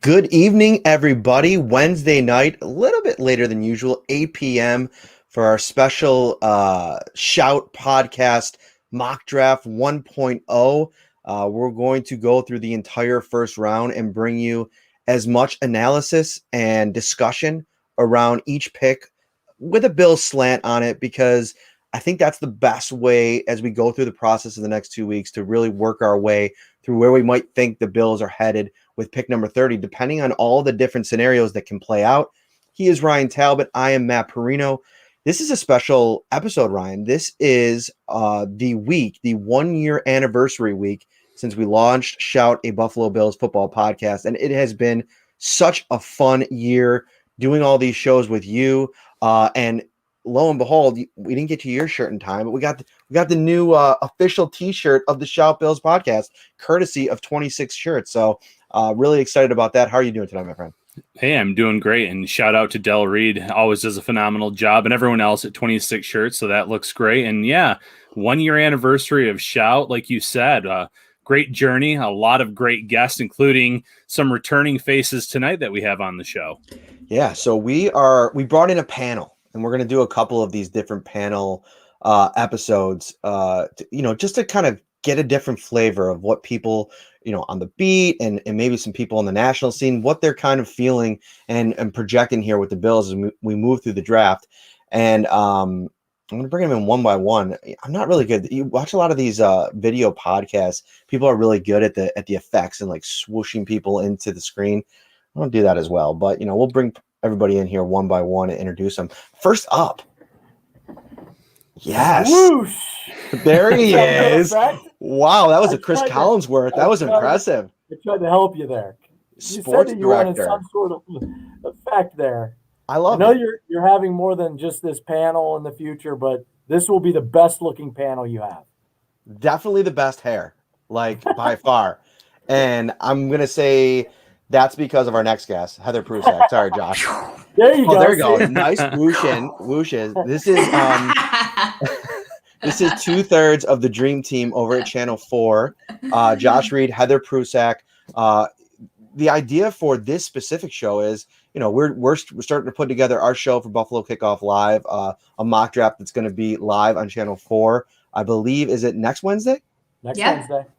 Good evening, everybody. Wednesday night, a little bit later than usual, 8 p.m. for our special Shout podcast mock draft 1.0. We're going to go through the entire first round and bring you as much analysis and discussion around each pick with a Bills slant on it, because I think that's the best way as we go through the process of the next 2 weeks to really work our way through where we might think the Bills are headed with pick number 30, depending on all the different scenarios that can play out. He is Ryan Talbot. I am Matt Parrino. This is a special episode, Ryan. This is the 1 year anniversary week since we launched Shout, a Buffalo Bills football podcast. And it has been such a fun year doing all these shows with you. And lo and behold, we didn't get to your shirt in time, but we got the new official T-shirt of the Shout Bills podcast, courtesy of 26 Shirts. So really excited about that. How are you doing tonight, my friend? Hey, I'm doing great. And shout out to Del Reed. Always does a phenomenal job, and everyone else at 26 Shirts. So that looks great. And yeah, 1 year anniversary of Shout, like you said. Great journey. A lot of great guests, including some returning faces tonight that we have on the show. Yeah. So we brought in a panel, and we're going to do a couple of these different panel episodes, just to kind of get a different flavor of what people, on the beat and maybe some people on the national scene, what they're kind of feeling and projecting here with the Bills as we move through the draft. And I'm going to bring them in one by one. I'm not really good. You watch a lot of these video podcasts. People are really good at the effects and like swooshing people into the screen. I don't do that as well, but we'll bring everybody in here one by one and introduce them. First up. Yes. Whoosh. There he is. Wow, that was a Chris Collinsworth. That was impressive. I tried to help you there. Sports you wanted director. some sort of effect there. I love I know it. you're having more than just this panel in the future, but this will be the best looking panel you have. Definitely the best hair, like by far. And I'm going to say that's because of our next guest, Heather Prusak. Sorry, Josh. There you go. There you go. Nice whooshes. This is this is 2/3 of the dream team over at Channel 4. Josh Reed, Heather Prusak. The idea for this specific show is, we're starting to put together our show for Buffalo Kickoff Live, a mock draft that's going to be live on Channel 4. I believe, is it next Wednesday?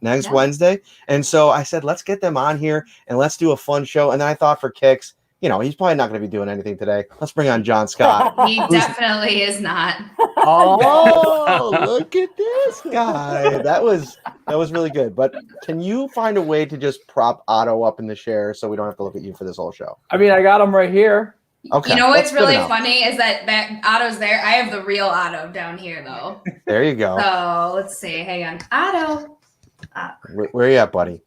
Next Wednesday. And so I said, let's get them on here and let's do a fun show. And then I thought for kicks, he's probably not going to be doing anything today. Let's bring on John Scott. He definitely is not. Oh, look at this guy. That was really good. But can you find a way to just prop Otto up in the share so we don't have to look at you for this whole show? I mean, I got him right here. Okay. You know what's really funny is that Otto's there. I have the real Otto down here, though. There you go. So let's see. Hang on. Otto. Where are you at, buddy?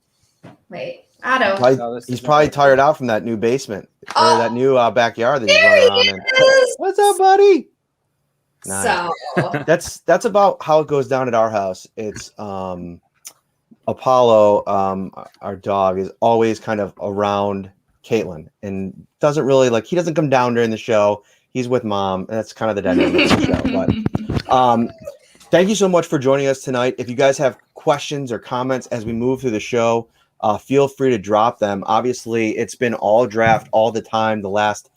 Wait. Otto. He's probably tired out from that new basement or that new backyard that he's there running around in. What's up, buddy? Nice. So that's about how it goes down at our house. It's Apollo, our dog, is always kind of around Caitlin and doesn't really he doesn't come down during the show. He's with mom, and that's kind of the dynamic of the show. But thank you so much for joining us tonight. If you guys have questions or comments as we move through the show, feel free to drop them. Obviously, it's been all draft all the time the last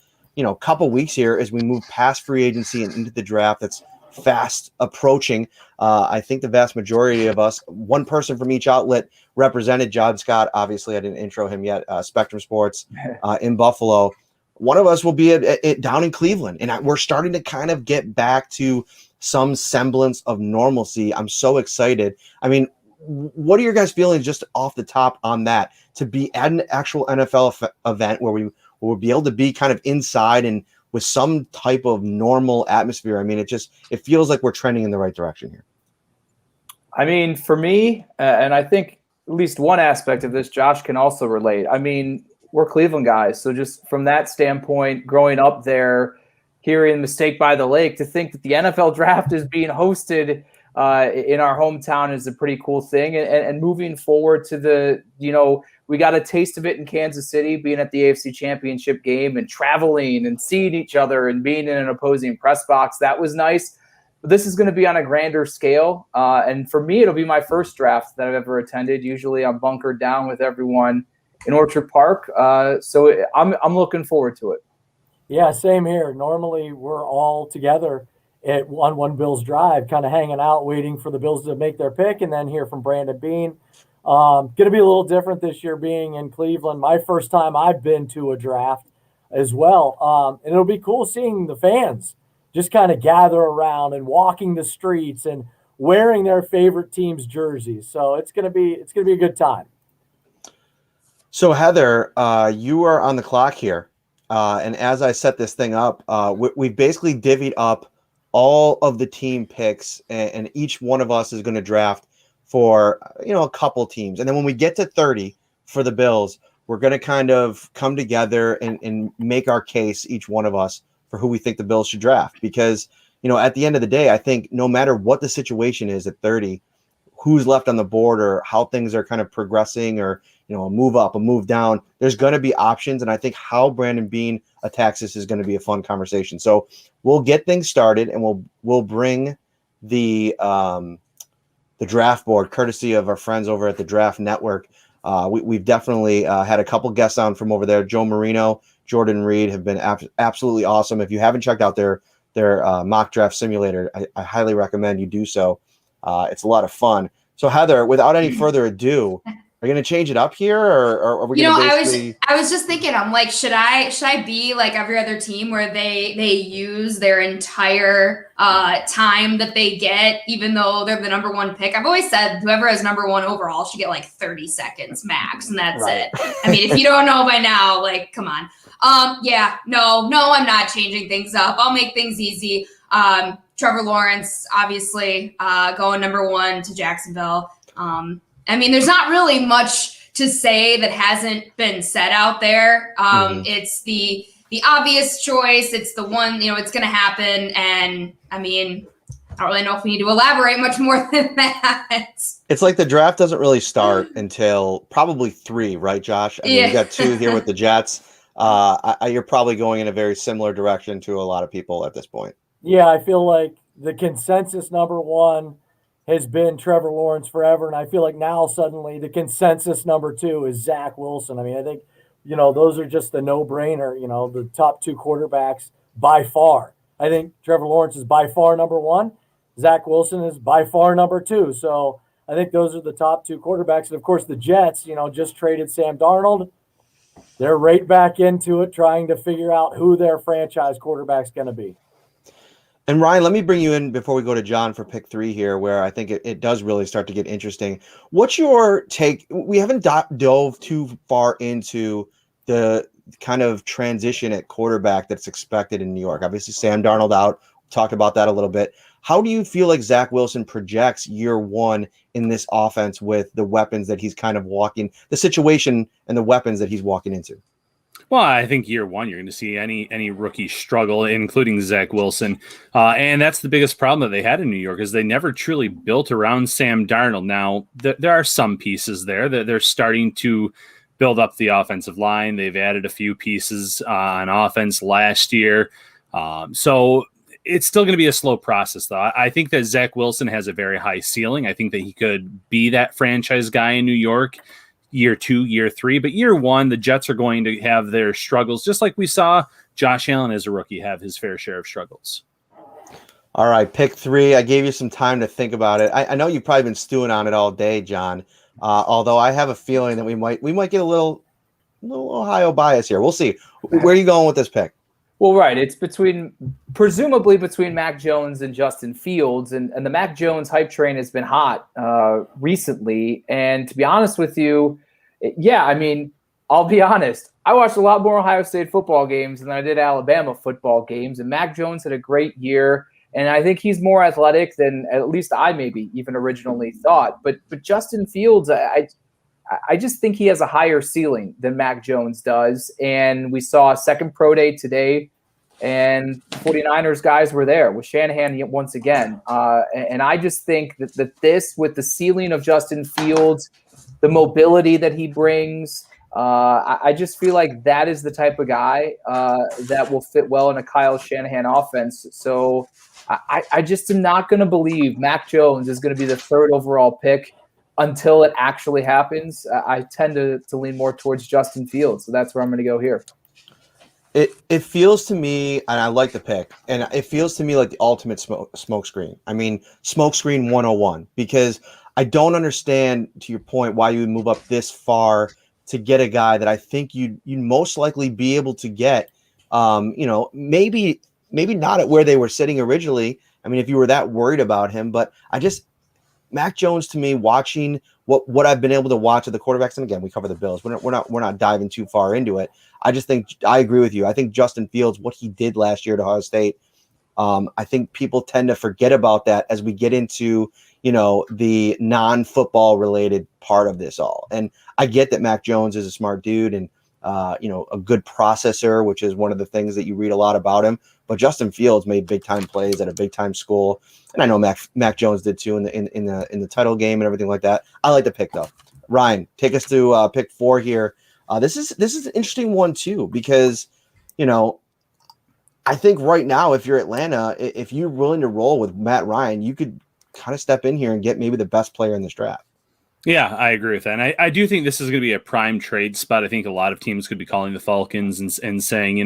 couple weeks here as we move past free agency and into the draft that's fast approaching. I think the vast majority of us, one person from each outlet represented. John Scott, obviously I didn't intro him yet, Spectrum Sports in Buffalo. One of us will be at down in Cleveland, and we're starting to kind of get back to some semblance of normalcy. I'm so excited. I mean, what are your guys' feelings just off the top on that, to be at an actual NFL event where we will be able to be kind of inside and with some type of normal atmosphere? I mean, it feels like we're trending in the right direction here. I mean, for me, and I think at least one aspect of this, Josh can also relate. I mean, we're Cleveland guys. So just from that standpoint, growing up there, hearing Mistake by the Lake, to think that the NFL draft is being hosted in our hometown is a pretty cool thing. And moving forward to we got a taste of it in Kansas City, being at the AFC Championship game and traveling and seeing each other and being in an opposing press box. That was nice. But this is going to be on a grander scale. And for me, it'll be my first draft that I've ever attended. Usually I'm bunkered down with everyone in Orchard Park. So I'm looking forward to it. Yeah, same here. Normally we're all together on One Bills Drive, kind of hanging out, waiting for the Bills to make their pick, and then hear from Brandon Beane. Going to be a little different this year being in Cleveland. My first time I've been to a draft as well. And it'll be cool seeing the fans just kind of gather around and walking the streets and wearing their favorite team's jerseys. So it's going to be a good time. So Heather, you are on the clock here. And as I set this thing up, we've basically divvied up all of the team picks, and each one of us is going to draft for, a couple teams. And then when we get to 30 for the Bills, we're going to kind of come together and make our case, each one of us, for who we think the Bills should draft. Because, at the end of the day, I think no matter what the situation is at 30, who's left on the board or how things are kind of progressing, or a move up, a move down, there's going to be options. And I think how Brandon Beane attacks this is going to be a fun conversation. So we'll get things started, and we'll bring the draft board courtesy of our friends over at the Draft Network. We've definitely had a couple guests on from over there. Joe Marino, Jordan Reed have been absolutely awesome. If you haven't checked out their mock draft simulator, I highly recommend you do so. It's a lot of fun. So Heather, without any further ado, are you going to change it up here, or are we going to basically... I was just thinking, I'm like, should I be like every other team where they use their entire time that they get, even though they're the number one pick? I've always said whoever has number one overall should get like 30 seconds max, and that's right. it. I mean, if you don't know by now, like, come on. No, I'm not changing things up. I'll make things easy. Trevor Lawrence, obviously, going number one to Jacksonville. I mean, there's not really much to say that hasn't been said out there. It's the obvious choice. It's the one, it's going to happen. And I mean, I don't really know if we need to elaborate much more than that. It's like the draft doesn't really start until probably 3, right, Josh? I mean, you got 2 here with the Jets. You're probably going in a very similar direction to a lot of people at this point. Yeah, I feel like the consensus number one has been Trevor Lawrence forever, and I feel like now suddenly the consensus number 2 is Zach Wilson. I mean, I think, those are just the no-brainer, the top 2 quarterbacks by far. I think Trevor Lawrence is by far number 1. Zach Wilson is by far number 2. So I think those are the top 2 quarterbacks. And, of course, the Jets, just traded Sam Darnold. They're right back into it, trying to figure out who their franchise quarterback's going to be. And Ryan, let me bring you in before we go to John for pick 3 here, where I think it does really start to get interesting. What's your take? We haven't dove too far into the kind of transition at quarterback that's expected in New York. Obviously, Sam Darnold out. We talked about that a little bit. How do you feel like Zach Wilson projects year 1 in this offense with the weapons that he's kind of the situation and the weapons that he's walking into? Well, I think year 1, you're going to see any rookie struggle, including Zach Wilson. And that's the biggest problem that they had in New York, is they never truly built around Sam Darnold. Now, there are some pieces there that they're starting to build up the offensive line. They've added a few pieces on offense last year. So it's still going to be a slow process, though. I think that Zach Wilson has a very high ceiling. I think that he could be that franchise guy in New York year 2, year 3, but year 1, the Jets are going to have their struggles, just like we saw Josh Allen as a rookie have his fair share of struggles. All right, pick 3. I gave you some time to think about it. I know you've probably been stewing on it all day, John. Although I have a feeling that we might get a little Ohio bias here. We'll see. Where are you going with this pick? Well, right. It's presumably between Mac Jones and Justin Fields. And the Mac Jones hype train has been hot recently. And to be honest with you, I mean, I'll be honest. I watched a lot more Ohio State football games than I did Alabama football games. And Mac Jones had a great year. And I think he's more athletic than at least I maybe even originally thought. But Justin Fields, I just think he has a higher ceiling than Mac Jones does. And we saw a second pro day today, and 49ers guys were there with Shanahan once again. And I just think that this, with the ceiling of Justin Fields, the mobility that he brings, I just feel like that is the type of guy that will fit well in a Kyle Shanahan offense. So I just am not going to believe Mac Jones is going to be the 3rd overall pick. until it actually happens, I tend to lean more towards Justin Fields. So that's where I'm going to go here. It feels to me, and I like the pick, and it feels to me like the ultimate smoke screen. I mean, smoke screen 101, because I don't understand, to your point, why you would move up this far to get a guy that I think you'd most likely be able to get. Maybe not at where they were sitting originally. I mean, if you were that worried about him, but Mac Jones, to me, watching what I've been able to watch of the quarterbacks, and again, we cover the Bills. We're not diving too far into it. I just think I agree with you. I think Justin Fields, what he did last year at Ohio State, I think people tend to forget about that as we get into the non-football related part of this all. And I get that Mac Jones is a smart dude and a good processor, which is one of the things that you read a lot about him. But Justin Fields made big time plays at a big time school, and I know Mac Jones did too in the title game and everything like that. I like the pick though. Ryan, take us to pick 4 here. This is an interesting one too, because I think right now, if you're Atlanta, if you're willing to roll with Matt Ryan, you could kind of step in here and get maybe the best player in this draft. Yeah, I agree with that. And I do think this is going to be a prime trade spot. I think a lot of teams could be calling the Falcons and saying,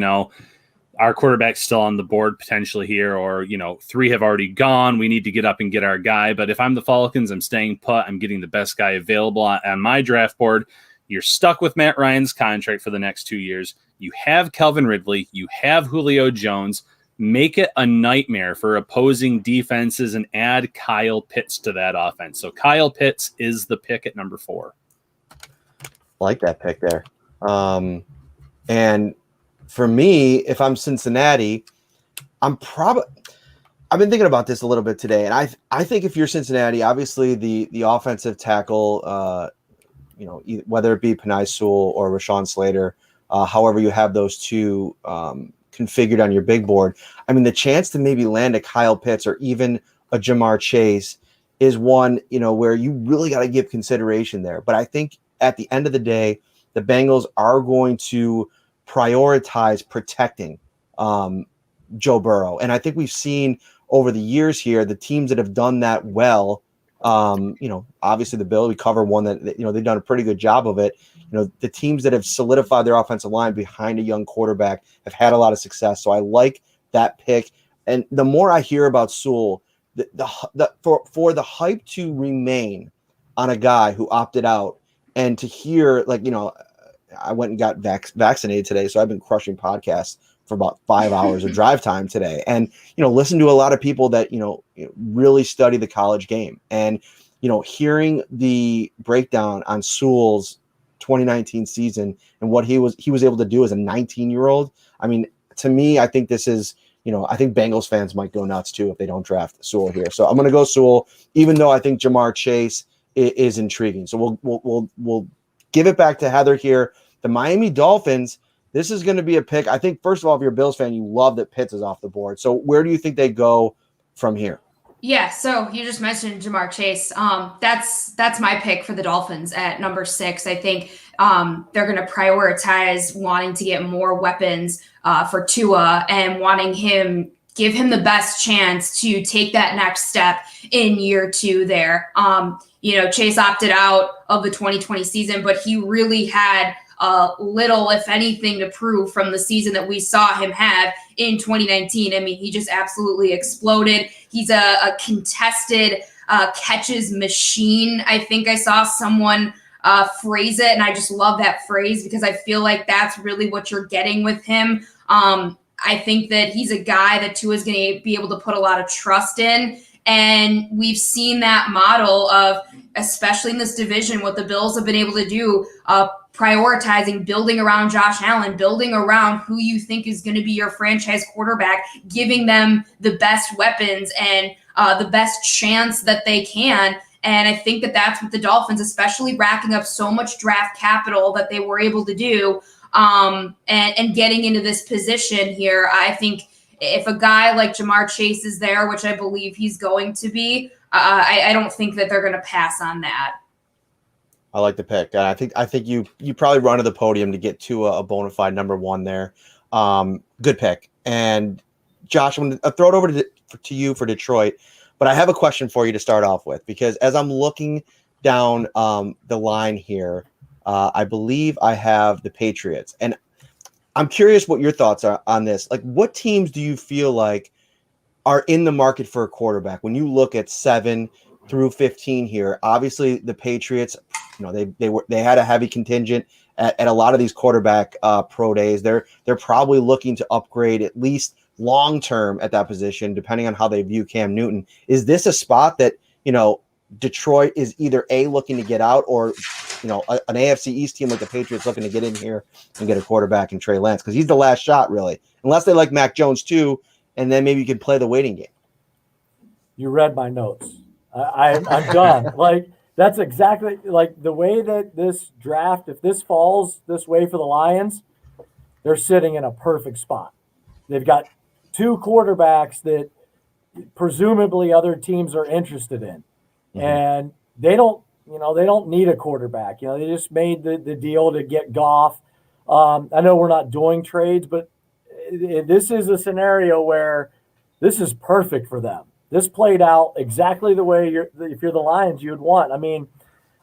our quarterback's still on the board potentially here, or, 3 have already gone. We need to get up and get our guy. But if I'm the Falcons, I'm staying put. I'm getting the best guy available on my draft board. You're stuck with Matt Ryan's contract for the next 2 years. You have Calvin Ridley. You have Julio Jones. Make it a nightmare for opposing defenses and add Kyle Pitts to that offense. So Kyle Pitts is the pick at number 4. Like that pick there. And for me, if I'm Cincinnati, I've been thinking about this a little bit today. And I think if you're Cincinnati, obviously the offensive tackle, whether it be Penei Sewell or Rashawn Slater, however you have those two configured on your big board. I mean, the chance to maybe land a Kyle Pitts or even a Jamar Chase is one, where you really got to give consideration there. But I think at the end of the day, the Bengals are going to prioritize protecting Joe Burrow. And I think we've seen over the years here, the teams that have done that well, obviously the Bills, we cover one that, they've done a pretty good job of it. The teams that have solidified their offensive line behind a young quarterback have had a lot of success. So I like that pick. And the more I hear about Sewell, for the hype to remain on a guy who opted out, and to hear, I went and got vaccinated today, so I've been crushing podcasts for about 5 hours of drive time today, and listen to a lot of people that really study the college game, and hearing the breakdown on Sewell's 2019 season and what he was able to do as a 19-year-old. I mean, to me, I think this is, I think Bengals fans might go nuts too if they don't draft Sewell here. So I'm going to go Sewell, even though I think Jamar Chase is intriguing. So we'll give it back to Heather here. The Miami Dolphins. This is going to be a pick. I think, first of all, if you're a Bills fan, you love that Pitts is off the board. So where do you think they go from here? Yeah, so you just mentioned Jamar Chase. That's my pick for the Dolphins at number 6. I think they're going to prioritize wanting to get more weapons for Tua and give him the best chance to take that next step in year 2 there. Chase opted out of the 2020 season, but he really had little, if anything, to prove from the season that we saw him have in 2019. I mean, he just absolutely exploded. He's a contested catches machine. I think I saw someone phrase it, and I just love that phrase because I feel like that's really what you're getting with him. I think that he's a guy that Tua is going to be able to put a lot of trust in. And we've seen that model of, especially in this division, what the Bills have been able to do, prioritizing, building around Josh Allen, building around who you think is going to be your franchise quarterback, giving them the best weapons and the best chance that they can. And I think that that's what the Dolphins, especially racking up so much draft capital that they were able to do, and getting into this position here. I think if a guy like Jamar Chase is there, which I believe he's going to be, I don't think that they're going to pass on that. I like the pick. I think you probably run to the podium to get to a bona fide number 1 there. Good pick. And Josh, I'm going to throw it over to you for Detroit. But I have a question for you to start off with, because as I'm looking down the line here, I believe I have the Patriots. And I'm curious what your thoughts are on this. Like, what teams do you feel like are in the market for a quarterback? When you look at 7 through 15 here, obviously the Patriots, they had a heavy contingent at a lot of these quarterback pro days. They're probably looking to upgrade at least long term at that position, depending on how they view Cam Newton. Is this a spot that Detroit is either looking to get out, or an AFC East team like the Patriots looking to get in here and get a quarterback in Trey Lance, because he's the last shot, really, unless they like Mac Jones too, and then maybe you can play the waiting game. You read my notes. I'm done. Like, that's exactly like the way that this draft, if this falls this way for the Lions, they're sitting in a perfect spot. They've got 2 quarterbacks that presumably other teams are interested in. Mm-hmm. And they don't need a quarterback. They just made the deal to get Goff. I know we're not doing trades, but this is a scenario where this is perfect for them. This played out exactly the way if you're the Lions, you'd want. I mean,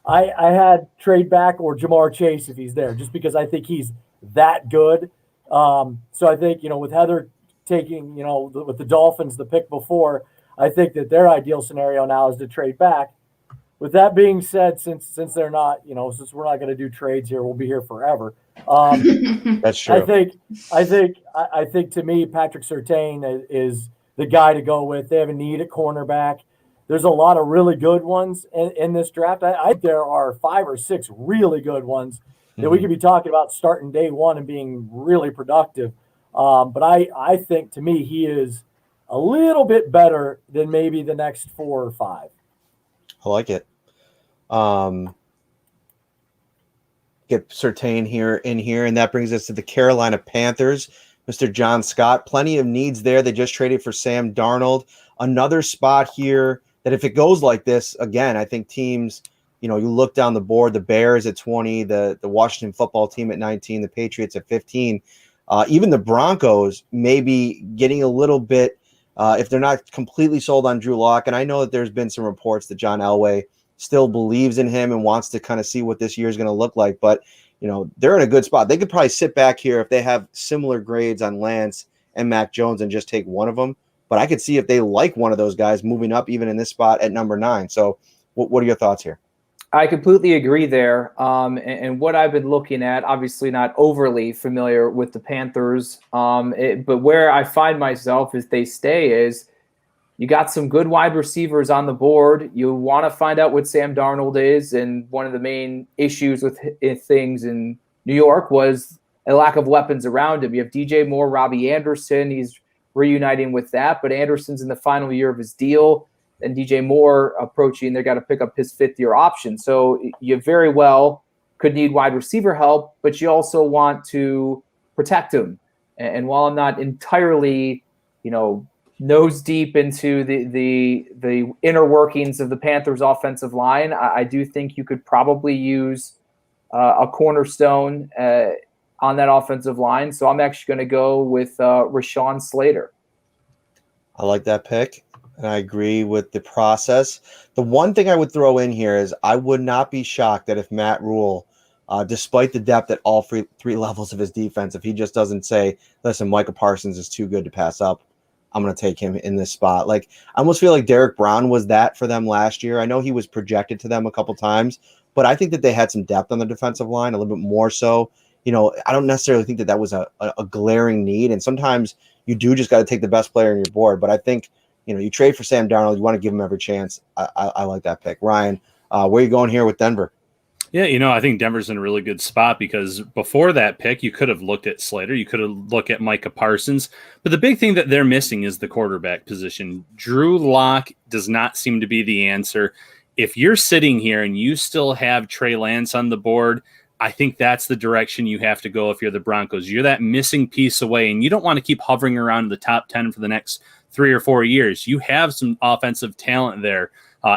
I had trade back or Jamar Chase if he's there, just because I think he's that good. So I think, with Heather taking, with the Dolphins, the pick before, I think that their ideal scenario now is to trade back. With that being said, since they're not, since we're not going to do trades here, we'll be here forever. That's true. I think to me, Patrick Surtain is the guy to go with. They have a need at cornerback. There's a lot of really good ones in this draft. There are 5 or 6 really good ones that we could be talking about starting day one and being really productive. But I think, to me, he is a little bit better than maybe the next 4 or 5. I like it. Get Surtain in here, and that brings us to the Carolina Panthers. Mr. John Scott, plenty of needs there. They just traded for Sam Darnold. Another spot here that, if it goes like this, again, I think teams, you look down the board, the Bears at 20, the Washington football team at 19, the Patriots at 15, even the Broncos may be getting a little bit, if they're not completely sold on Drew Lock. And I know that there's been some reports that John Elway still believes in him and wants to kind of see what this year is going to look like. But, they're in a good spot. They could probably sit back here if they have similar grades on Lance and Mac Jones and just take one of them. But I could see if they like one of those guys moving up even in this spot at number 9. So what are your thoughts here? I completely agree there. And what I've been looking at, obviously not overly familiar with the Panthers, but where I find myself as they stay is you got some good wide receivers on the board. You want to find out what Sam Darnold is. And one of the main issues with things in New York was a lack of weapons around him. You have DJ Moore, Robbie Anderson. He's reuniting with that, but Anderson's in the final year of his deal, and DJ Moore approaching. They got to pick up his 5th-year option. So you very well could need wide receiver help, but you also want to protect him. And while I'm not entirely, nose deep into the inner workings of the Panthers offensive line, I do think you could probably use a cornerstone on that offensive line. So I'm actually going to go with Rashawn Slater. I like that pick, and I agree with the process. The one thing I would throw in here is I would not be shocked that if Matt Rule, despite the depth at all 3 levels of his defense, if he just doesn't say, listen, Micah Parsons is too good to pass up, I'm going to take him in this spot. Like, I almost feel like Derek Brown was that for them last year. I know he was projected to them a couple times, but I think that they had some depth on the defensive line, a little bit more so. I don't necessarily think that was a glaring need. And sometimes you do just got to take the best player on your board. But I think, you trade for Sam Darnold, you want to give him every chance. I like that pick. Ryan, where are you going here with Denver? Yeah, I think Denver's in a really good spot because before that pick, you could have looked at Slater. You could have looked at Micah Parsons. But the big thing that they're missing is the quarterback position. Drew Lock does not seem to be the answer. If you're sitting here and you still have Trey Lance on the board, I think that's the direction you have to go if you're the Broncos. You're that missing piece away, and you don't want to keep hovering around the top 10 for the next 3 or 4 years. You have some offensive talent there.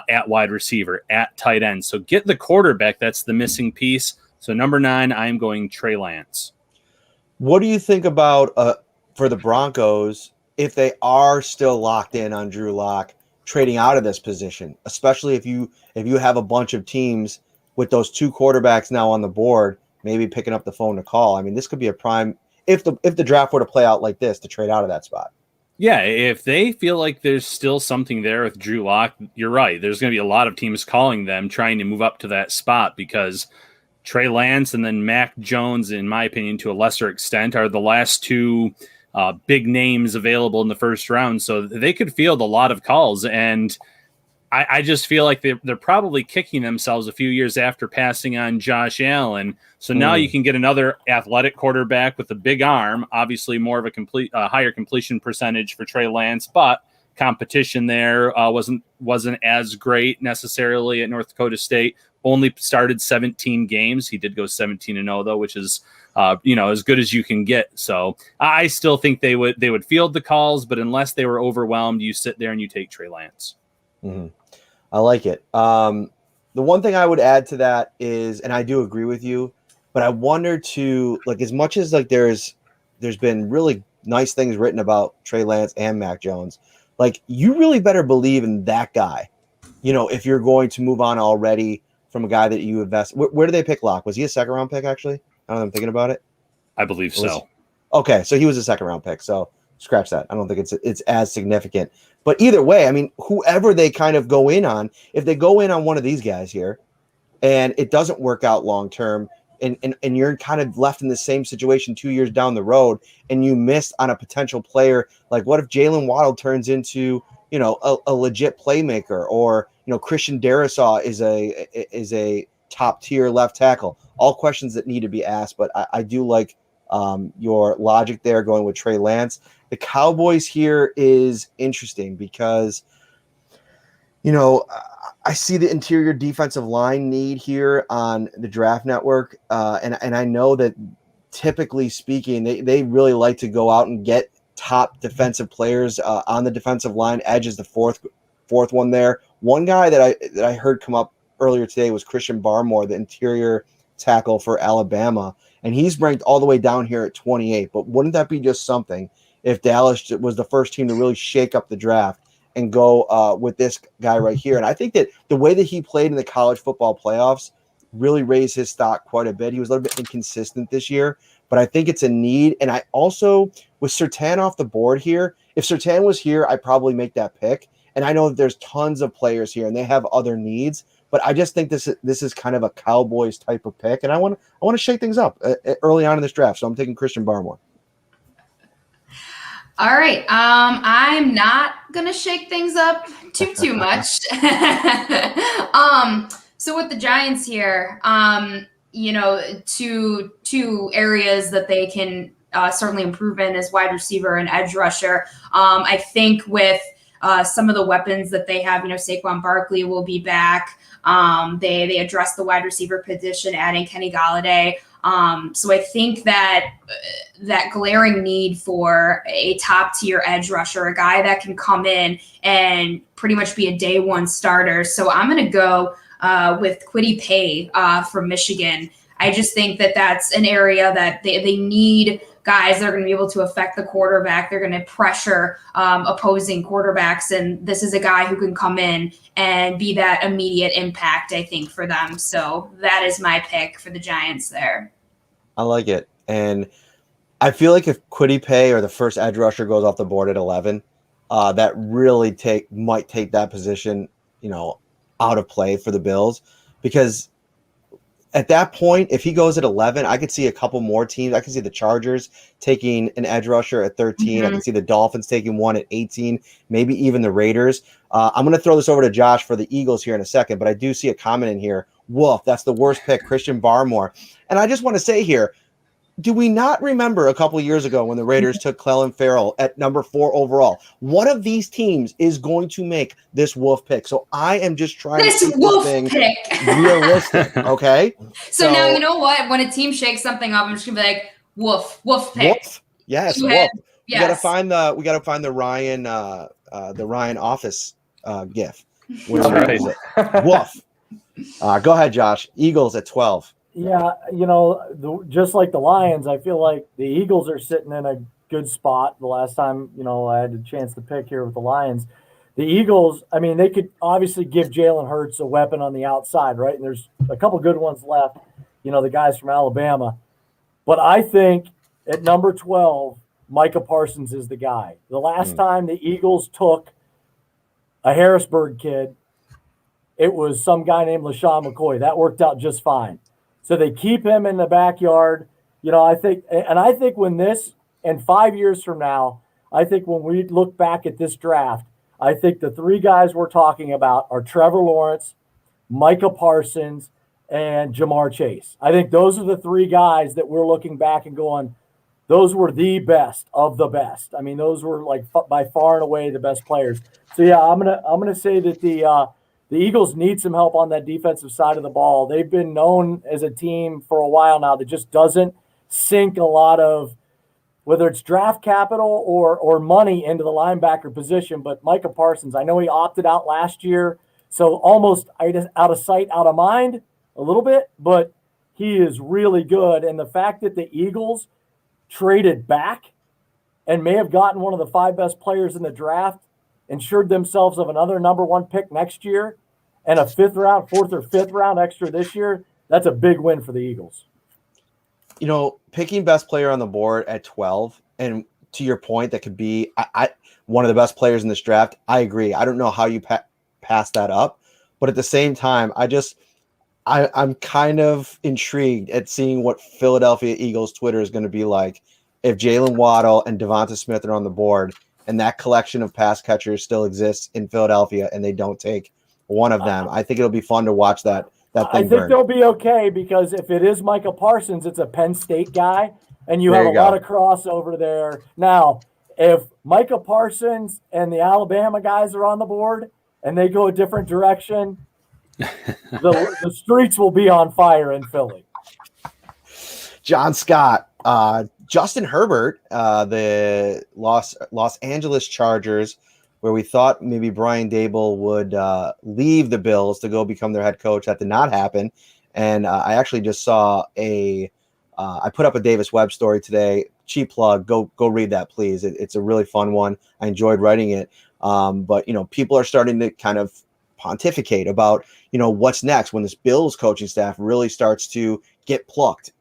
At wide receiver, at tight end. So get the quarterback. That's the missing piece. So number 9, I'm going Trey Lance. What do you think about for the Broncos if they are still locked in on Drew Lock, trading out of this position, especially if you have a bunch of teams with those two quarterbacks now on the board, maybe picking up the phone to call. I mean, this could be a prime if the draft were to play out like this to trade out of that spot. Yeah, if they feel like there's still something there with Drew Lock, you're right. There's going to be a lot of teams calling them, trying to move up to that spot, because Trey Lance and then Mac Jones, in my opinion, to a lesser extent, are the last two big names available in the first round. So they could field a lot of calls. And I just feel like they're probably kicking themselves a few years after passing on Josh Allen. So now you can get another athletic quarterback with a big arm, obviously more of a higher completion percentage for Trey Lance, but competition there wasn't as great necessarily at North Dakota State. Only started 17 games. He did go 17-0 though, which is as good as you can get. So I still think they would field the calls, but unless they were overwhelmed, you sit there and you take Trey Lance. Mm-hmm. I like it. The one thing I would add to that is, and I do agree with you, but I wonder too, like, as much as like there's been really nice things written about Trey Lance and Mac Jones, like, you really better believe in that guy. If you're going to move on already from a guy that you invest. Where did they pick Locke? Was he a second round pick actually? I don't know, I'm thinking about it. I believe so. Okay, so he was a second round pick. So scratch that. I don't think it's as significant. But either way, I mean, whoever they kind of go in on, if they go in on one of these guys here and it doesn't work out long term, and you're kind of left in the same situation 2 years down the road, and you missed on a potential player, like what if Jalen Waddle turns into, a legit playmaker, or, Christian Darrisaw is a top tier left tackle? All questions that need to be asked, but I do like your logic there going with Trey Lance. The Cowboys here is interesting because, I see the interior defensive line need here on the Draft Network. And I know that typically speaking, they really like to go out and get top defensive players on the defensive line. Edge is the fourth one there. One guy that I heard come up earlier today was Christian Barmore, the interior tackle for Alabama. And he's ranked all the way down here at 28. But wouldn't that be just something if Dallas was the first team to really shake up the draft and go with this guy right here? And I think that the way that he played in the college football playoffs really raised his stock quite a bit. He was a little bit inconsistent this year, but I think it's a need. And I also, with Surtain off the board here, if Surtain was here, I'd probably make that pick. And I know that there's tons of players here and they have other needs, but I just think this is kind of a Cowboys type of pick. And I want to shake things up early on in this draft. So I'm taking Christian Barmore. All right. I'm not gonna shake things up too much. So with the Giants here, two areas that they can certainly improve in is wide receiver and edge rusher. I think with some of the weapons that they have, Saquon Barkley will be back. They address the wide receiver position, adding Kenny Golladay. So I think that glaring need for a top tier edge rusher, a guy that can come in and pretty much be a day one starter. So I'm going to go with Kwity Paye from Michigan. I just think that that's an area that they need guys that are going to be able to affect the quarterback. They're going to pressure opposing quarterbacks. And this is a guy who can come in and be that immediate impact, I think, for them. So that is my pick for the Giants there. I like it. And I feel like if Kwity Paye or the first edge rusher goes off the board at 11, that really might take that position, out of play for the Bills, because at that point, if he goes at 11, I could see a couple more teams. I can see the Chargers taking an edge rusher at 13. I can see the Dolphins taking one at 18, maybe even the Raiders. I'm going to throw this over to Josh for the Eagles here in a second, but I do see a comment in here. Woof, that's the worst pick, Christian Barmore. And I just want to say here, do we not remember a couple of years ago when the Raiders took Clelin Ferrell at number 4 overall? One of these teams is going to make this wolf pick. So I am just trying to keep this thing realistic, okay? So now you know what? When a team shakes something up, I'm just gonna be like, wolf pick. Wolf? Yes, wolf. Yes. We gotta find the Ryan Office gif. Where is it? Wolf. Go ahead, Josh. Eagles at 12. Yeah, just like the Lions, I feel like the Eagles are sitting in a good spot. The last time, I had a chance to pick here with the Lions, the Eagles, I mean, they could obviously give Jalen Hurts a weapon on the outside, right? And there's a couple good ones left, the guys from Alabama. But I think at number 12, Micah Parsons is the guy. The last time the Eagles took a Harrisburg kid, it was some guy named LaShawn McCoy. That worked out just fine. So they keep him in the backyard. I think when this, and 5 years from now, I think when we look back at this draft, I think the three guys we're talking about are Trevor Lawrence, Micah Parsons, and Jamar Chase. I think those are the three guys that we're looking back and going, those were the best of the best. I mean, those were like by far and away the best players. So yeah, I'm gonna say that the Eagles need some help on that defensive side of the ball. They've been known as a team for a while now that just doesn't sink a lot of, whether it's draft capital or money into the linebacker position. But Micah Parsons, I know he opted out last year, so almost out of sight, out of mind a little bit, but he is really good. And the fact that the Eagles traded back and may have gotten one of the 5 best players in the draft, ensured themselves of another number 1 pick next year and a 4th or 5th round extra this year, that's a big win for the Eagles. Picking best player on the board at 12, and to your point, that could be one of the best players in this draft. I agree. I don't know how you pass that up, but at the same time, I'm kind of intrigued at seeing what Philadelphia Eagles Twitter is going to be like if Jalen Waddle and Devonta Smith are on the board and that collection of pass catchers still exists in Philadelphia and they don't take one of them. I think it'll be fun to watch that thing I think burn. they'll be okay, because if it is Micah Parsons, it's a Penn State guy, and you have a lot of crossover there. Now, if Micah Parsons and the Alabama guys are on the board and they go a different direction, the streets will be on fire in Philly. John Scott, Justin Herbert, the Los Angeles Chargers, where we thought maybe Brian Daboll would leave the Bills to go become their head coach. That did not happen. And I actually just saw I put up a Davis Webb story today. Cheap plug. Go read that, please. It's a really fun one. I enjoyed writing it. But people are starting to kind of pontificate about, what's next when this Bills coaching staff really starts to get plucked,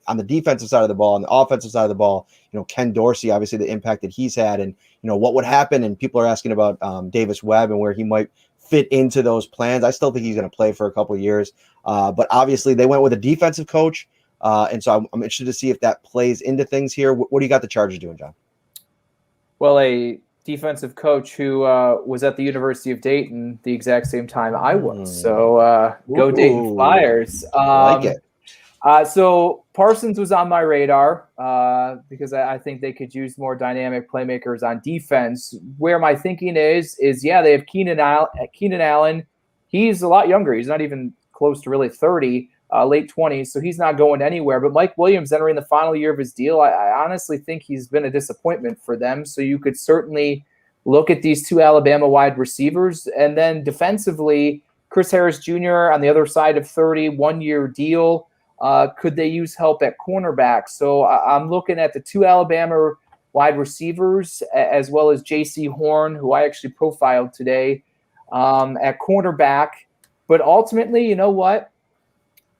on the defensive side of the ball, on the offensive side of the ball. Ken Dorsey, obviously the impact that he's had, and what would happen. And people are asking about Davis Webb and where he might fit into those plans. I still think he's going to play for a couple of years, but obviously they went with a defensive coach, and so I'm interested to see if that plays into things here. What do you got the Chargers doing, John? Well, a defensive coach who was at the University of Dayton the exact same time I was. So go Dayton Flyers. I like it. So Parsons was on my radar because I think they could use more dynamic playmakers on defense. Where my thinking is they have Keenan Allen. He's a lot younger. He's not even close to really 30, late 20s, so he's not going anywhere. But Mike Williams entering the final year of his deal, I honestly think he's been a disappointment for them. So you could certainly look at these 2 Alabama wide receivers. And then defensively, Chris Harris Jr. on the other side of 30, 1-year deal. Could they use help at cornerback? So I'm looking at the 2 Alabama wide receivers, as well as J.C. Horn, who I actually profiled today, at cornerback. But ultimately, you know what?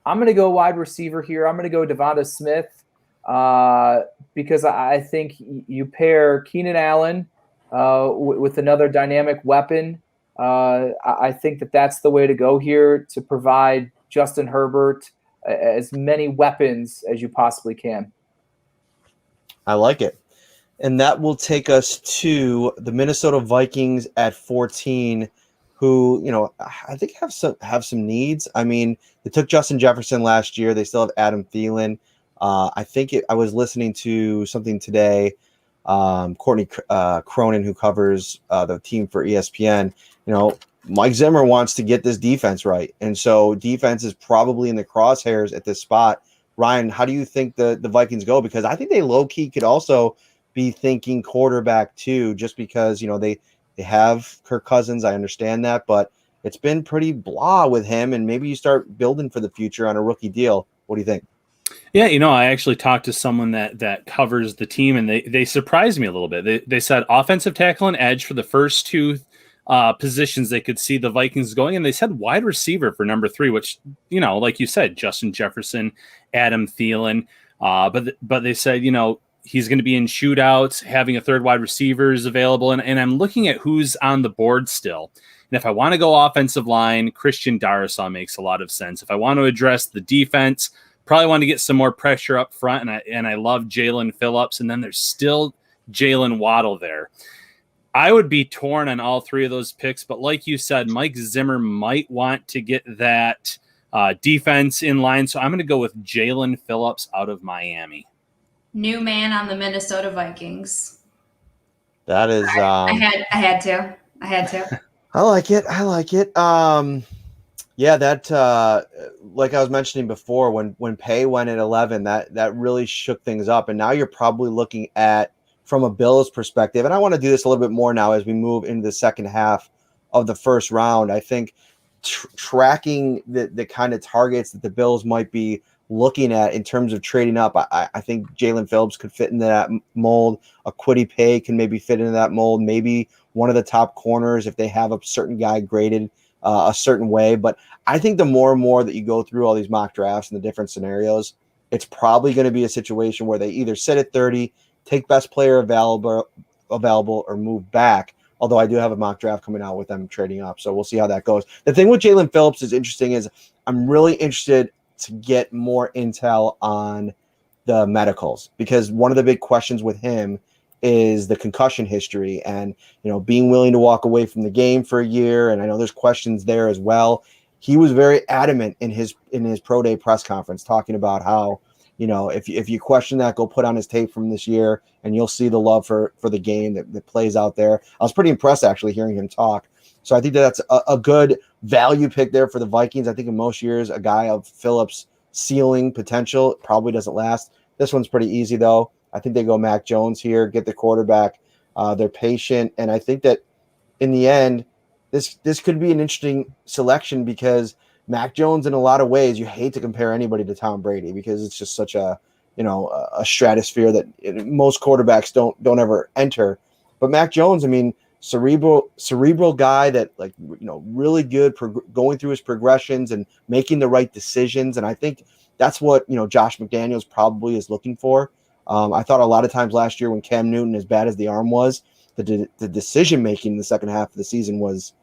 I'm going to go wide receiver here. I'm going to go Devonta Smith because I think you pair Keenan Allen with another dynamic weapon. I think that's the way to go here to provide Justin Herbert as many weapons as you possibly can. I like it. And that will take us to the Minnesota Vikings at 14, who, I think have some needs. I mean, they took Justin Jefferson last year. They still have Adam Thielen. I was listening to something today. Courtney Cronin, who covers the team for ESPN, Mike Zimmer wants to get this defense right. And so defense is probably in the crosshairs at this spot. Ryan, how do you think the Vikings go? Because I think they low-key could also be thinking quarterback too, just because, they have Kirk Cousins. I understand that, but it's been pretty blah with him, and maybe you start building for the future on a rookie deal. What do you think? Yeah, I actually talked to someone that covers the team, and they surprised me a little bit. They said offensive tackle and edge for the first 2 positions they could see the Vikings going, and they said wide receiver for number 3, which, like you said, Justin Jefferson, Adam Thielen, but they said, he's going to be in shootouts, having a third wide receiver is available, and I'm looking at who's on the board still. And if I want to go offensive line, Christian Darrisaw makes a lot of sense. If I want to address the defense, probably want to get some more pressure up front, and I love Jalen Phillips, and then there's still Jalen Waddle there. I would be torn on all 3 of those picks, but like you said, Mike Zimmer might want to get that defense in line, so I'm going to go with Jalen Phillips out of Miami. New man on the Minnesota Vikings. That is. I had to. I like it. Yeah, that like I was mentioning before, when Paye went at 11, that really shook things up, and now you're probably looking at, from a Bills perspective, and I want to do this a little bit more now as we move into the second half of the first round. I think tracking the kind of targets that the Bills might be looking at in terms of trading up, I think Jalen Phillips could fit into that mold. A Kwity Paye can maybe fit into that mold. Maybe one of the top corners if they have a certain guy graded a certain way. But I think the more and more that you go through all these mock drafts and the different scenarios, it's probably going to be a situation where they either sit at 30, take best player available, or move back. Although I do have a mock draft coming out with them trading up, so we'll see how that goes. The thing with Jalen Phillips is interesting is I'm really interested to get more intel on the medicals, because one of the big questions with him is the concussion history and, being willing to walk away from the game for a year. And I know there's questions there as well. He was very adamant in his pro day press conference talking about how, if you question that, go put on his tape from this year and you'll see the love for the game that plays out there. I was pretty impressed actually hearing him talk. So I think that's a good value pick there for the Vikings. I think in most years, a guy of Phillips' ceiling potential probably doesn't last. This one's pretty easy though. I think they go Mac Jones here, get the quarterback. They're patient. And I think that in the end, this could be an interesting selection because Mac Jones, in a lot of ways, you hate to compare anybody to Tom Brady because it's just such a stratosphere that most quarterbacks don't ever enter. But Mac Jones, cerebral guy that really good going through his progressions and making the right decisions. And I think that's what, Josh McDaniels probably is looking for. I thought a lot of times last year when Cam Newton, as bad as the arm was, the decision-making in the second half of the season was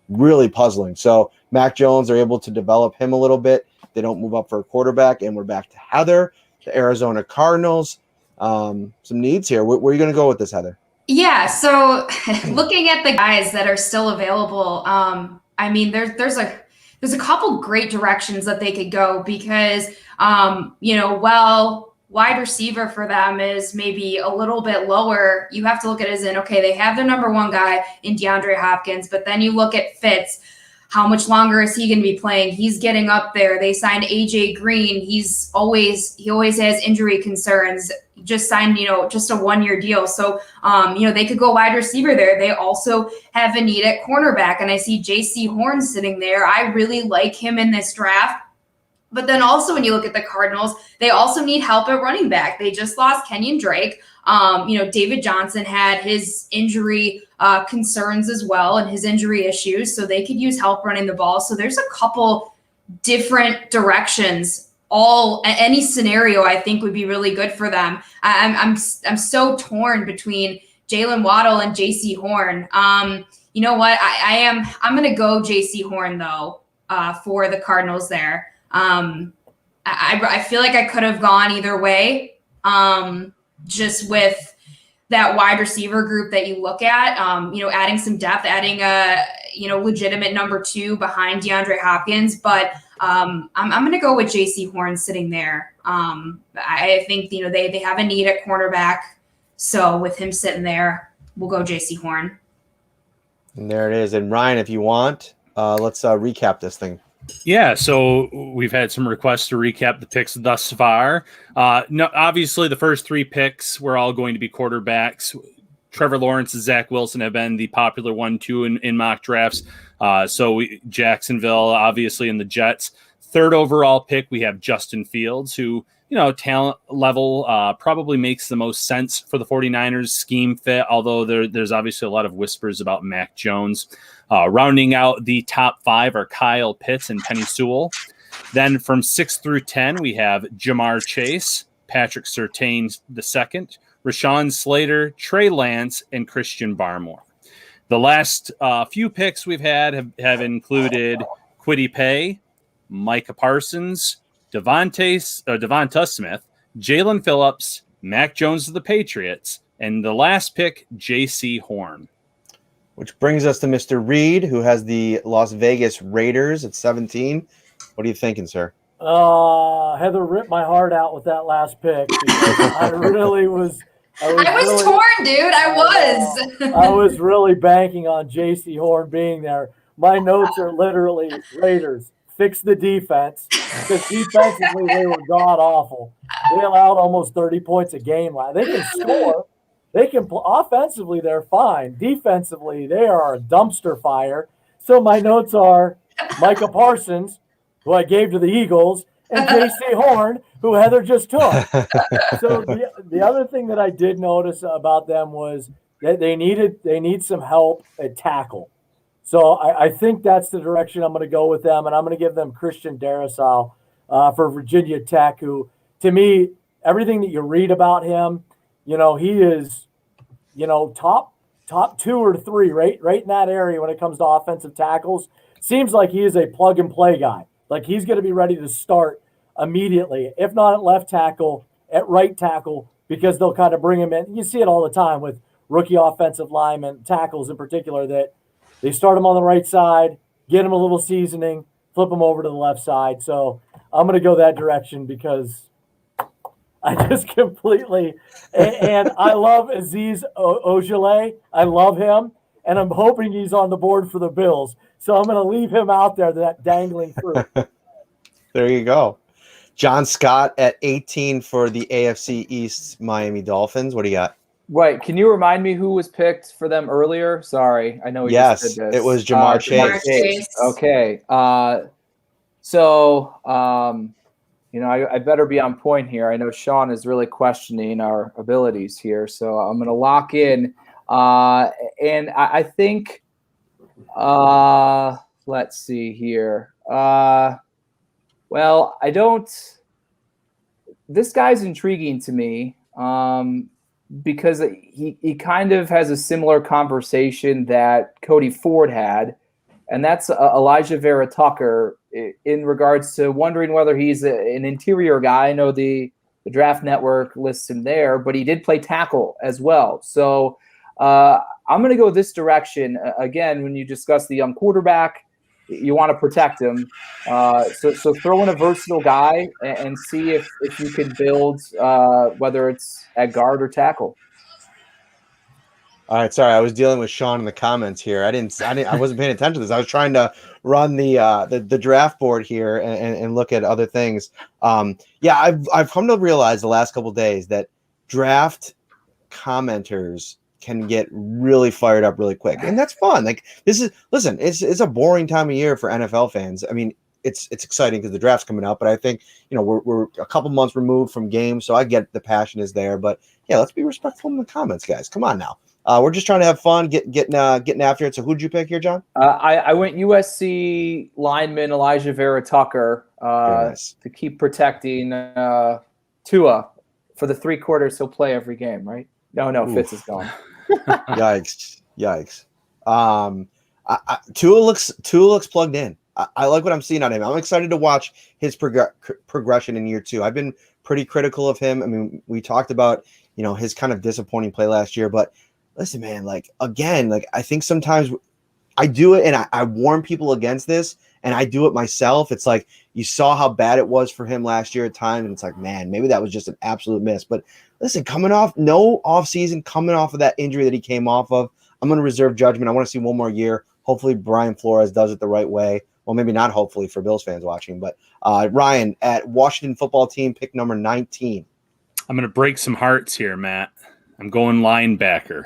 really puzzling. So Mac Jones, they're able to develop him a little bit. They don't move up for a quarterback, and we're back to Heather, the Arizona Cardinals. Some needs here. Where are you going to go with this, Heather? Yeah, so looking at the guys that are still available, there's a couple great directions that they could go because, wide receiver for them is maybe a little bit lower. You have to look at it as they have their number 1 guy in DeAndre Hopkins, but then you look at Fitz. How much longer is he going to be playing? He's getting up there. They signed AJ Green. He always has injury concerns. Just signed, just a 1-year deal. So, they could go wide receiver there. They also have a need at cornerback, and I see J.C. Horn sitting there. I really like him in this draft. But then also when you look at the Cardinals, they also need help at running back. They just lost Kenyon Drake. David Johnson had his injury concerns as well and his injury issues. So they could use help running the ball. So there's a couple different directions. Any scenario I think would be really good for them. I'm so torn between Jalen Waddle and J.C. Horn. You know what? I'm going to go J.C. Horn though for the Cardinals there. I feel like I could have gone either way, just with that wide receiver group that you look at, adding some depth, adding a, legitimate number 2 behind DeAndre Hopkins. But I'm going to go with J.C. Horn sitting there. I think, they have a need at cornerback. So with him sitting there, we'll go J.C. Horn. And there it is. And Ryan, if you want, let's recap this thing. Yeah, so we've had some requests to recap the picks thus far. No, obviously, the first 3 picks were all going to be quarterbacks. Trevor Lawrence and Zach Wilson have been the popular 1-2 in mock drafts. Jacksonville, obviously, and the Jets. 3rd overall pick, we have Justin Fields, who, talent level, probably makes the most sense for the 49ers scheme fit, although there's obviously a lot of whispers about Mac Jones. Rounding out the top 5 are Kyle Pitts and Penny Sewell. Then from 6 through 10, we have Jamar Chase, Patrick Surtain II, Rashawn Slater, Trey Lance, and Christian Barmore. The last few picks we've had have included Kwity Paye, Micah Parsons, Devonta Smith, Jalen Phillips, Mac Jones of the Patriots, and the last pick, J.C. Horn. Which brings us to Mr. Reed, who has the Las Vegas Raiders at 17. What are you thinking, sir? Heather ripped my heart out with that last pick. I was torn, dude. I was really banking on J.C. Horn being there. My notes are literally Raiders. Fix the defense, because defensively they were god awful. They allowed almost 30 points a game. They can score. They can offensively, they're fine. Defensively, they are a dumpster fire. So my notes are Micah Parsons, who I gave to the Eagles, and J.C. Horn, who Heather just took. So the other thing that I did notice about them was that they need some help at tackle. So I think that's the direction I'm going to go with them, and I'm going to give them Christian Darrisaw for Virginia Tech, who, to me, everything that you read about him, he is, top 2 or 3, right in that area when it comes to offensive tackles. Seems like he is a plug-and-play guy. Like, he's going to be ready to start immediately, if not at left tackle, at right tackle, because they'll kind of bring him in. You see it all the time with rookie offensive linemen, tackles in particular, that they start him on the right side, get him a little seasoning, flip him over to the left side. So I'm going to go that direction because I just completely – and I love Azeez Ojulari. I love him, and I'm hoping he's on the board for the Bills. So I'm going to leave him out there, that dangling fruit. There you go. John Scott at 18 for the AFC East Miami Dolphins. What do you got? Right. Can you remind me who was picked for them earlier? Sorry. I know we just did this. It was Jamar Chase. Okay. I better be on point here. I know Sean is really questioning our abilities here, so I'm going to lock in. And I think, let's see here. This guy's intriguing to me. Because he kind of has a similar conversation that Cody Ford had, and that's Elijah Vera Tucker in regards to wondering whether he's an interior guy. I know the Draft Network lists him there, but he did play tackle as well. So I'm going to go this direction. Again, when you discuss the young quarterback, you want to protect him. So throw in a versatile guy and see if you can build, whether it's at guard or tackle. All right, sorry, I was dealing with Sean in the comments here. I wasn't paying attention to this. I was trying to run the draft board here and look at other things. I've come to realize the last couple of days that draft commenters can get really fired up really quick, and that's fun. Like, it's a boring time of year for NFL fans. I mean, it's exciting because the draft's coming up, but I think we're a couple months removed from games, so I get the passion is there. But yeah, let's be respectful in the comments, guys. Come on now. We're just trying to have fun, getting after it. So who'd you pick here, John? I went USC lineman Elijah Vera Tucker nice. To keep protecting Tua for the 3 quarters he'll play every game, right? No, Oof. Fitz is gone. Yikes. Tua looks plugged in. I like what I'm seeing on him. I'm excited to watch his progression in year 2. I've been pretty critical of him. I mean, we talked about his kind of disappointing play last year, but listen, man, I think sometimes I do it, and I warn people against this, and I do it myself. It's like you saw how bad it was for him last year at times, and it's like, man, maybe that was just an absolute miss. But listen, coming off no offseason, coming off of that injury that he came off of, I'm going to reserve judgment. I want to see one more year. Hopefully Brian Flores does it the right way. Well, maybe not hopefully for Bills fans watching, but Ryan at Washington football team, pick number 19. I'm going to break some hearts here, Matt. I'm going linebacker.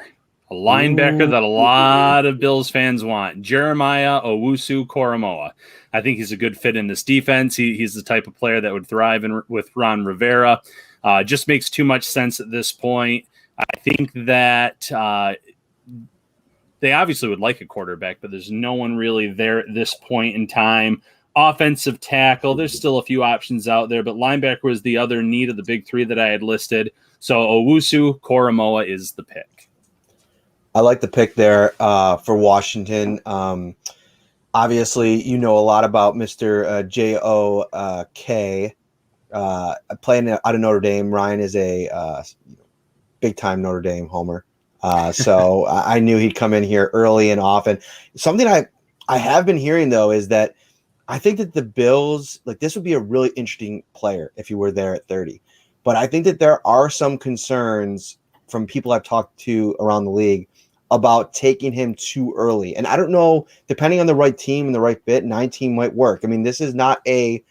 A linebacker that a lot of Bills fans want, Jeremiah Owusu-Koramoah. I think he's a good fit in this defense. He's the type of player that would thrive with Ron Rivera. Just makes too much sense at this point. I think that they obviously would like a quarterback, but there's no one really there at this point in time. Offensive tackle, there's still a few options out there, but linebacker was the other need of the big three that I had listed. So Owusu-Koramoah is the pick. I like the pick there for Washington. Obviously, you know a lot about Mr. J.O.K. Playing out of Notre Dame. Ryan is a big-time Notre Dame homer. So I knew he'd come in here early and often. Something I have been hearing, though, is that I think that the Bills, like, this would be a really interesting player if he were there at 30. But I think that there are some concerns from people I've talked to around the league about taking him too early. And I don't know, depending on the right team and the right fit, 19 might work. I mean, this is not a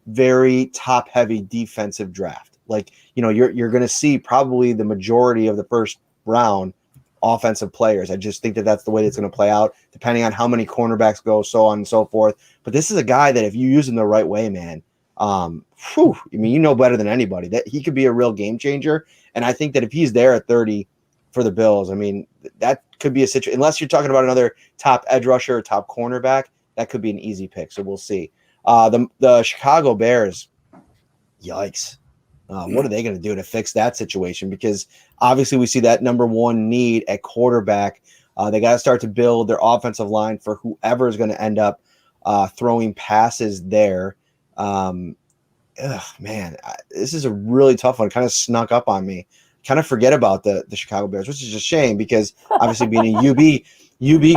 very top-heavy defensive draft. Like, you know, you're going to see probably the majority of the first round offensive players. I just think that that's the way it's going to play out, depending on how many cornerbacks go, so on and so forth. But this is a guy that if you use him the right way, man, I mean, you know better than anybody that he could be a real game changer. And I think that if he's there at 30 for the Bills, I mean, that could be a situation, unless you're talking about another top edge rusher or top cornerback, that could be an easy pick. So we'll see. The Chicago Bears, yikes. What are they going to do to fix that situation? Because obviously we see that number one need at quarterback. They got to start to build their offensive line for whoever is going to end up throwing passes there. Man, this is a really tough one. Kind of snuck up on me. Kind of forget about the Chicago Bears, which is a shame because obviously being a UB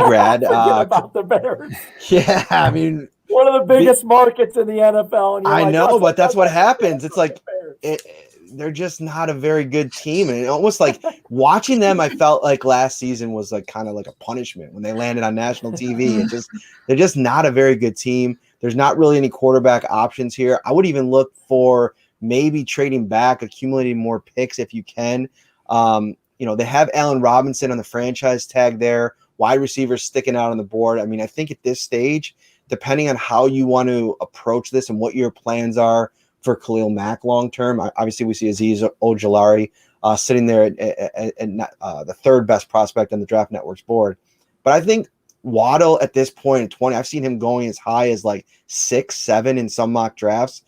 grad. Forget about the Bears. Yeah, I mean, one of the biggest markets in the NFL. And I know, but that's what happens. It's like they're just not a very good team, and almost like watching them, I felt like last season was like kind of like a punishment when they landed on national TV. They're just not a very good team. There's not really any quarterback options here. I would even look for maybe trading back, accumulating more picks if you can. They have Allen Robinson on the franchise tag there. Wide receivers sticking out on the board. I mean, I think at this stage, depending on how you want to approach this and what your plans are for Khalil Mack long term, obviously we see Azeez Ojulari sitting there at the third best prospect on the Draft Network's board. But I think Waddle at this point at 20, I've seen him going as high as like 6, 7 in some mock drafts.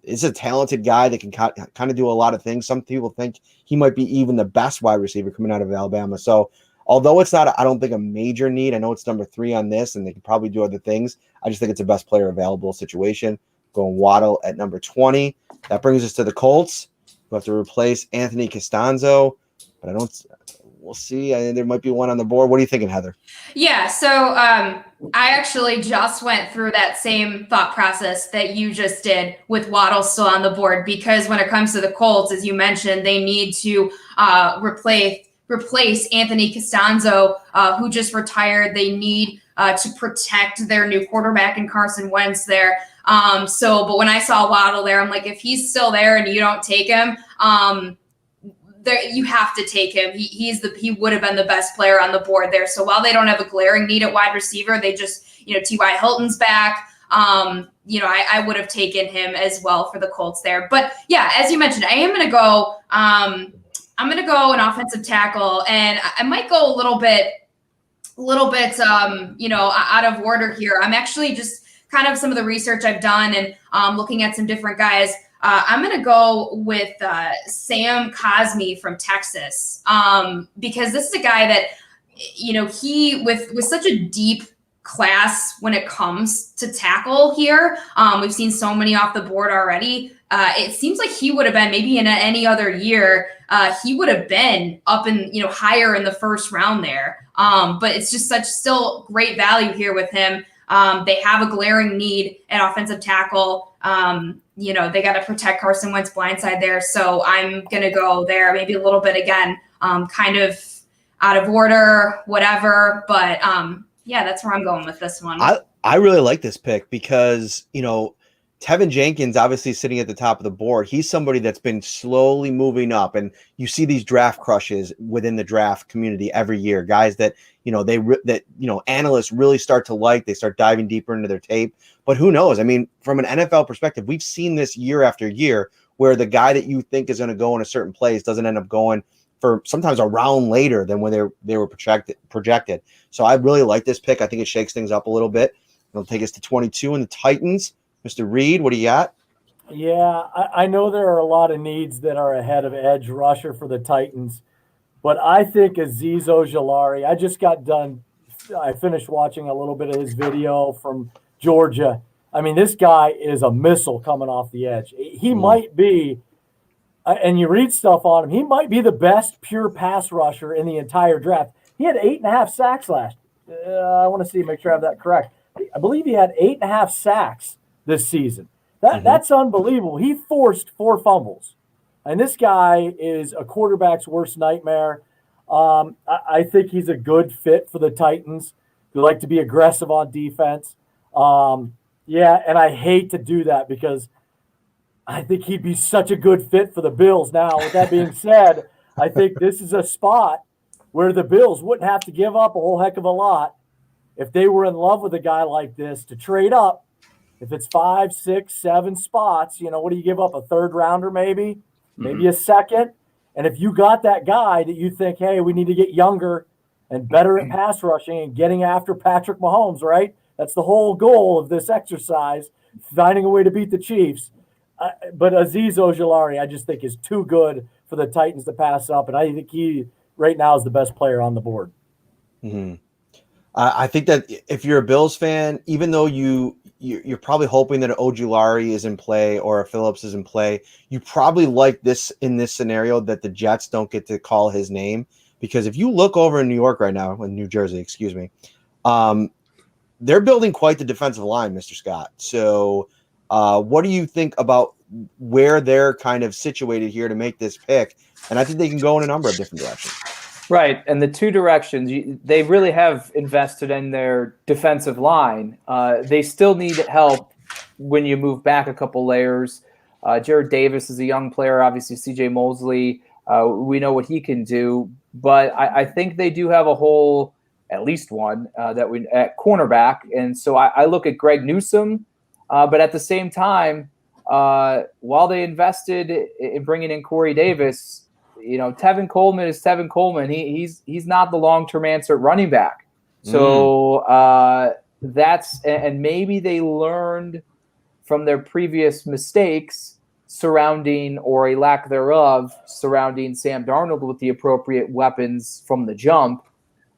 Is a talented guy that can kind of do a lot of things. Some people think he might be even the best wide receiver coming out of Alabama. So although it's not, I don't think a major need. I know it's number 3 on this, and they can probably do other things. I just think it's a best player available situation. Going Waddle at number 20. That brings us to the Colts. We'll have to replace Anthony Costanzo, but we'll see. I think there might be one on the board. What are you thinking, Heather? Yeah, so I actually just went through that same thought process that you just did with Waddle still on the board, because when it comes to the Colts, as you mentioned, they need to replace Anthony Costanzo, who just retired. They need to protect their new quarterback in Carson Wentz there. But when I saw Waddle there, I'm like, if he's still there and you don't take him, you have to take him. He would have been the best player on the board there. So while they don't have a glaring need at wide receiver, they just, T.Y. Hilton's back. I would have taken him as well for the Colts there. But yeah, as you mentioned, I am going to go. I'm going to go an offensive tackle, and I might go a little bit, out of order here. I'm actually just kind of some of the research I've done and looking at some different guys. I'm going to go with Sam Cosmi from Texas, because this is a guy that, he with such a deep class when it comes to tackle here. We've seen so many off the board already. It seems like he would have been maybe in any other year. He would have been up in, higher in the first round there. But it's just still great value here with him. They have a glaring need at offensive tackle. They got to protect Carson Wentz blindside there. So I'm going to go there, maybe a little bit again, kind of out of order, whatever. But that's where I'm going with this one. I really like this pick because, Tevin Jenkins, obviously sitting at the top of the board, he's somebody that's been slowly moving up, and you see these draft crushes within the draft community every year. Guys that analysts really start to like. They start diving deeper into their tape. But who knows? I mean, from an NFL perspective, we've seen this year after year where the guy that you think is going to go in a certain place doesn't end up going for sometimes a round later than when they were projected. So I really like this pick. I think it shakes things up a little bit. It'll take us to 22 in the Titans. Mr. Reed, what do you got? Yeah, I know there are a lot of needs that are ahead of edge rusher for the Titans, but I think Azeez Ojulari, I finished watching a little bit of his video from Georgia. I mean, this guy is a missile coming off the edge. He might be, and you read stuff on him, he might be the best pure pass rusher in the entire draft. He had 8.5 sacks last year. I want to make sure I have that correct. I believe he had 8.5 sacks this season. That's unbelievable. He forced 4 fumbles. And this guy is a quarterback's worst nightmare. I think he's a good fit for the Titans. They like to be aggressive on defense. And I hate to do that because I think he'd be such a good fit for the Bills. Now, with that being said, I think this is a spot where the Bills wouldn't have to give up a whole heck of a lot if they were in love with a guy like this to trade up. If it's 5, 6, 7 spots, what do you give up? A third rounder, maybe a second. And if you got that guy that you think, hey, we need to get younger and better at pass rushing and getting after Patrick Mahomes, right? That's the whole goal of this exercise, finding a way to beat the Chiefs. But Azeez Ojulari, I just think is too good for the Titans to pass up. And I think he right now is the best player on the board. Mm-hmm. I think that if you're a Bills fan, even though you're probably hoping that Ojulari is in play or a Phillips is in play, you probably like this in this scenario that the Jets don't get to call his name, because if you look over in New York right now, in New Jersey, excuse me, they're building quite the defensive line, Mr. Scott. So what do you think about where they're kind of situated here to make this pick? And I think they can go in a number of different directions. Right, and the two directions, they really have invested in their defensive line. They still need help when you move back a couple layers. Jared Davis is a young player, obviously C.J. Mosley. We know what he can do, but I think they do have a hole, at least one, at cornerback. And so I look at Greg Newsome, but at the same time, while they invested in bringing in Corey Davis, Tevin Coleman is Tevin Coleman. He's not the long-term answer at running back. So and maybe they learned from their previous mistakes surrounding, or a lack thereof, surrounding Sam Darnold with the appropriate weapons from the jump.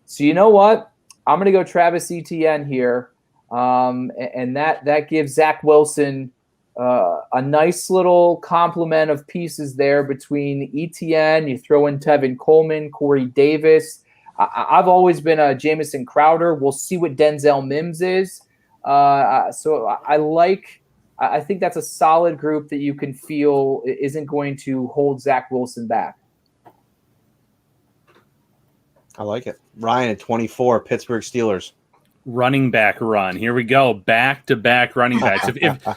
So you know what? I'm going to go Travis Etienne here. And that gives Zach Wilson a nice little complement of pieces there between Etienne. You throw in Tevin Coleman, Corey Davis. I've always been a Jamison Crowder. We'll see what Denzel Mims is. So I think that's a solid group that you can feel isn't going to hold Zach Wilson back. I like it. Ryan at 24, Pittsburgh Steelers. Running back run. Here we go. Back-to-back running backs.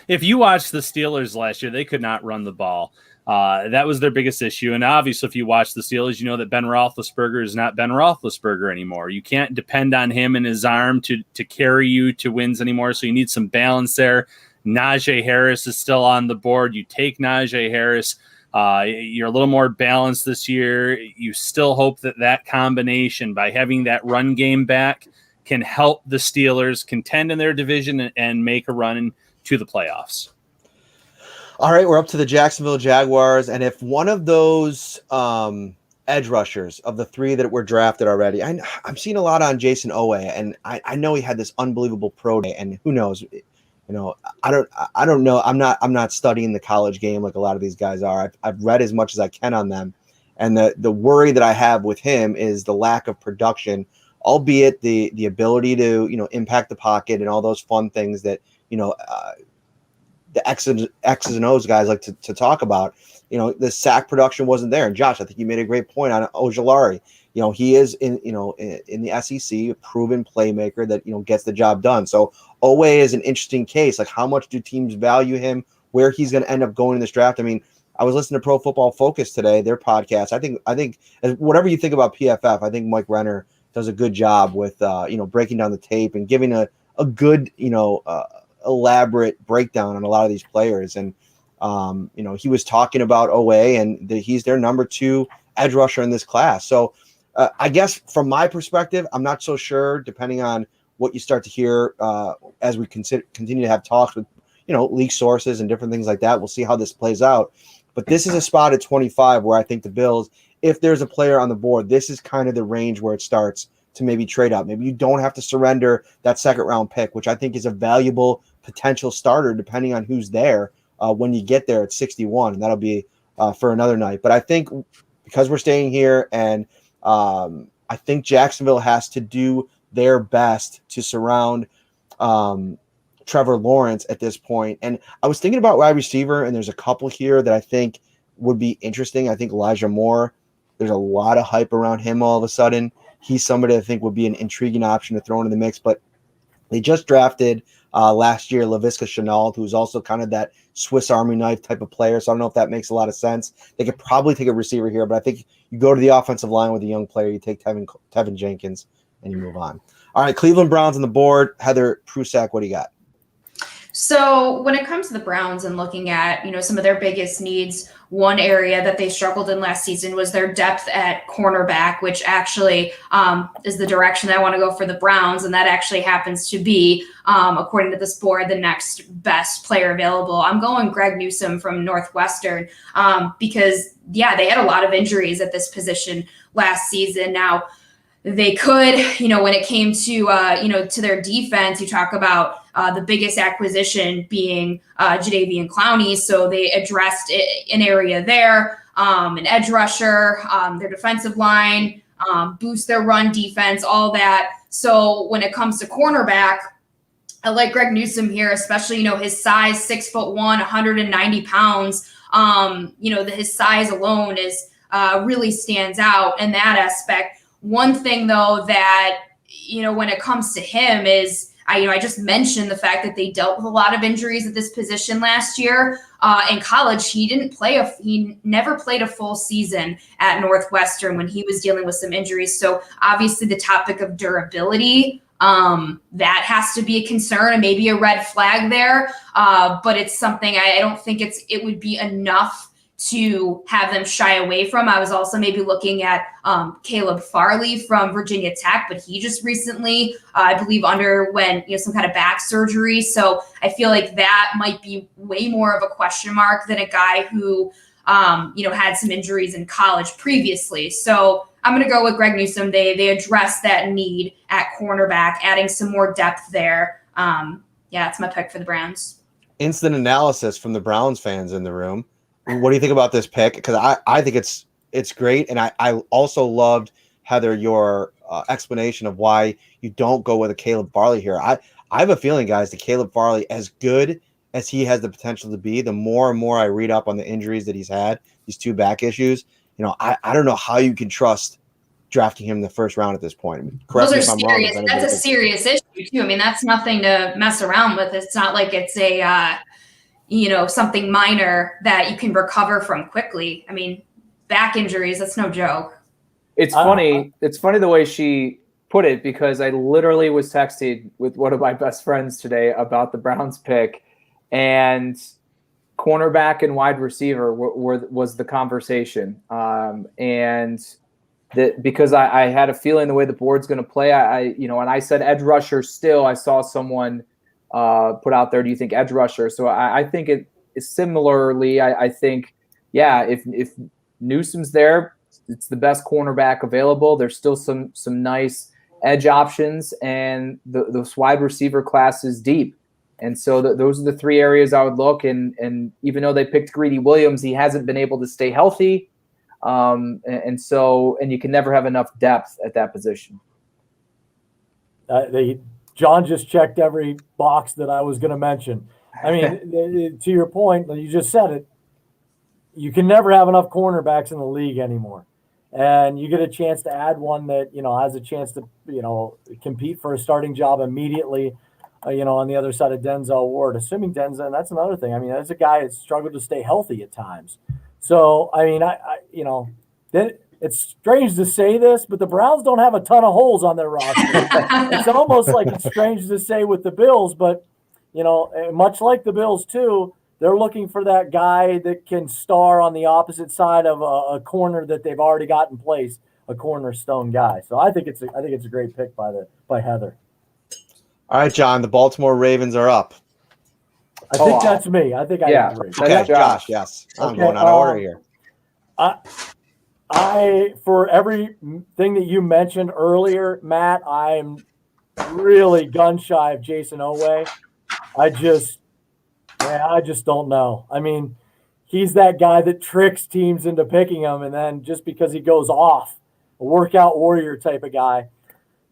If you watched the Steelers last year, they could not run the ball. That was their biggest issue. And obviously, if you watch the Steelers, you know that Ben Roethlisberger is not Ben Roethlisberger anymore. You can't depend on him and his arm to carry you to wins anymore. So you need some balance there. Najee Harris is still on the board. You take Najee Harris. You're a little more balanced this year. You still hope that combination, by having that run game back, can help the Steelers contend in their division and make a run to the playoffs. All right, we're up to the Jacksonville Jaguars. And if one of those edge rushers of the 3 that were drafted already, I'm seeing a lot on Jason Owe, and I know he had this unbelievable pro day, and who knows, I don't know. I'm not studying the college game like a lot of these guys are. I've read as much as I can on them. And the worry that I have with him is the lack of production, albeit the ability to, impact the pocket and all those fun things that, the X's and O's guys like to talk about. the sack production wasn't there. And Josh, I think you made a great point on Ojulari. He is in the SEC, a proven playmaker that, gets the job done. So Owe is an interesting case. Like, how much do teams value him, where he's going to end up going in this draft? I mean, I was listening to Pro Football Focus today, their podcast. I think whatever you think about PFF, I think Mike Renner does a good job with, breaking down the tape and giving a good, elaborate breakdown on a lot of these players. And, he was talking about Owe, and he's their number 2 edge rusher in this class. So I guess from my perspective, I'm not so sure, depending on what you start to hear as we continue to have talks with, league sources and different things like that. We'll see how this plays out. But this is a spot at 25 where I think the Bills, if there's a player on the board, this is kind of the range where it starts to maybe trade up. Maybe you don't have to surrender that second-round pick, which I think is a valuable potential starter depending on who's there when you get there at 61. And that'll be for another night. But I think because we're staying here, and I think Jacksonville has to do their best to surround Trevor Lawrence at this point. And I was thinking about wide receiver, and there's a couple here that I think would be interesting. I think Elijah Moore, there's a lot of hype around him all of a sudden. He's somebody I think would be an intriguing option to throw into the mix. But they just drafted last year Laviska Shenault, who's also kind of that Swiss Army knife type of player. So I don't know if that makes a lot of sense. They could probably take a receiver here, but I think you go to the offensive line with a young player, you take Tevin Jenkins, and you move on. All right, Cleveland Browns on the board. Heather Prusak, what do you got? So when it comes to the Browns and looking at, some of their biggest needs, one area that they struggled in last season was their depth at cornerback, which actually is the direction I want to go for the Browns. And that actually happens to be, according to this board, the next best player available. I'm going Greg Newsome from Northwestern because, they had a lot of injuries at this position last season. Now, they could, when it came to, to their defense, you talk about the biggest acquisition being Jadeveon Clowney. So they addressed an area there, an edge rusher, their defensive line, boost their run defense, all that. So when it comes to cornerback, I like Greg Newsome here, especially, his size, 6'1", 190 pounds. His size alone is really stands out in that aspect. One thing, though, that, when it comes to him is, I just mentioned the fact that they dealt with a lot of injuries at this position last year. In college, he never played a full season at Northwestern when he was dealing with some injuries. So obviously the topic of durability, that has to be a concern and maybe a red flag there. But it's something I don't think it would be enough to have them shy away from. I was also maybe looking at Caleb Farley from Virginia Tech, but he just recently, I believe, underwent some kind of back surgery. So I feel like that might be way more of a question mark than a guy who, had some injuries in college previously. So I'm going to go with Greg Newsome. They address that need at cornerback, adding some more depth there. That's my pick for the Browns. Instant analysis from the Browns fans in the room. What do you think about this pick? Because I think it's great, and I also loved, Heather, your explanation of why you don't go with a Caleb Farley here. I have a feeling, guys, that Caleb Farley, as good as he has the potential to be, the more and more I read up on the injuries that he's had, these 2 back issues, I don't know how you can trust drafting him in the first round at this point. I mean, correct me if I'm wrong. That's a serious issue, too. I mean, that's nothing to mess around with. It's not like it's a something minor that you can recover from quickly. I mean, back injuries, that's no joke. It's funny. It's funny the way she put it, because I literally was texting with one of my best friends today about the Browns pick, and cornerback and wide receiver was the conversation. Because I had a feeling the way the board's going to play, and I said edge rusher still. I saw someone put out there, do you think edge rusher? So I think it is similarly. I think, if Newsome's there, it's the best cornerback available. There's still some nice edge options, and the wide receiver class is deep. And so those are the 3 areas I would look. And even though they picked Greedy Williams, he hasn't been able to stay healthy. And you can never have enough depth at that position. John just checked every box that I was going to mention. I mean, to your point, you just said it. you can never have enough cornerbacks in the league anymore. And you get a chance to add one that, has a chance to, compete for a starting job immediately, on the other side of Denzel Ward. Assuming Denzel, that's another thing. I mean, that's a guy that's struggled to stay healthy at times. So, I mean, it's strange to say this, but the Browns don't have a ton of holes on their roster. It's almost like it's strange to say with the Bills, but, much like the Bills too, they're looking for that guy that can star on the opposite side of a corner that they've already got in place, a cornerstone guy. So I think it's a great pick by Heather. All right, John, the Baltimore Ravens are up. I think that's me. I think I agree. Okay, Josh, yes. I'm going out of order here. I for everything that you mentioned earlier, Matt, I'm really gun shy of Jason Oweh. I just don't know. I mean, he's that guy that tricks teams into picking him, and then just because he goes off, a workout warrior type of guy.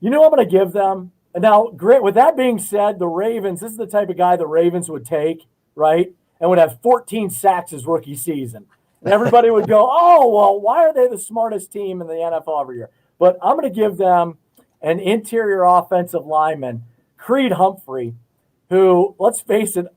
I'm going to give them. Now, great. With that being said, the Ravens, this is the type of guy the Ravens would take, right, and would have 14 sacks his rookie season. And everybody would go, oh, well, why are they the smartest team in the NFL every year? But I'm going to give them an interior offensive lineman, Creed Humphrey, who, let's face it,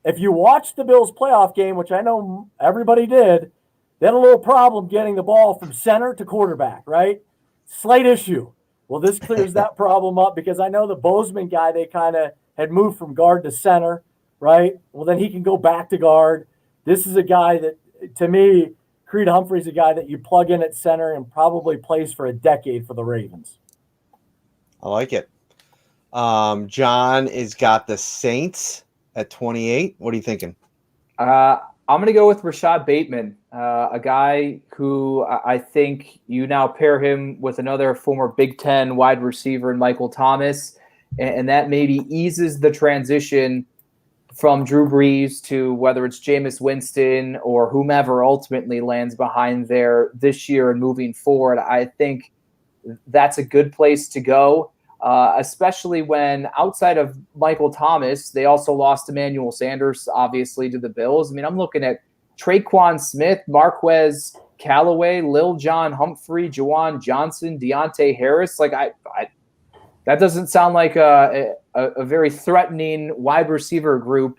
if you watch the Bills playoff game, which I know everybody did, they had a little problem getting the ball from center to quarterback, right? Slight issue. Well, this clears that problem up because I know the Bozeman guy, they kind of had moved from guard to center, right? Well, then he can go back to guard. This is a guy that, to me, Creed Humphrey's a guy that you plug in at center and probably plays for a decade for the Ravens. I like it. John has got the Saints at 28. What are you thinking? I'm going to go with Rashad Bateman, a guy who I think you now pair him with another former Big Ten wide receiver in Michael Thomas, and that maybe eases the transition from Drew Brees to whether it's Jameis Winston or whomever ultimately lands behind there this year and moving forward. I think that's a good place to go. Especially when outside of Michael Thomas, they also lost Emmanuel Sanders, obviously, to the Bills. I mean, I'm looking at Traquan Smith, Marquez Callaway, Lil John Humphrey, Juwan Johnson, Deontay Harris. Like, that doesn't sound like a very threatening wide receiver group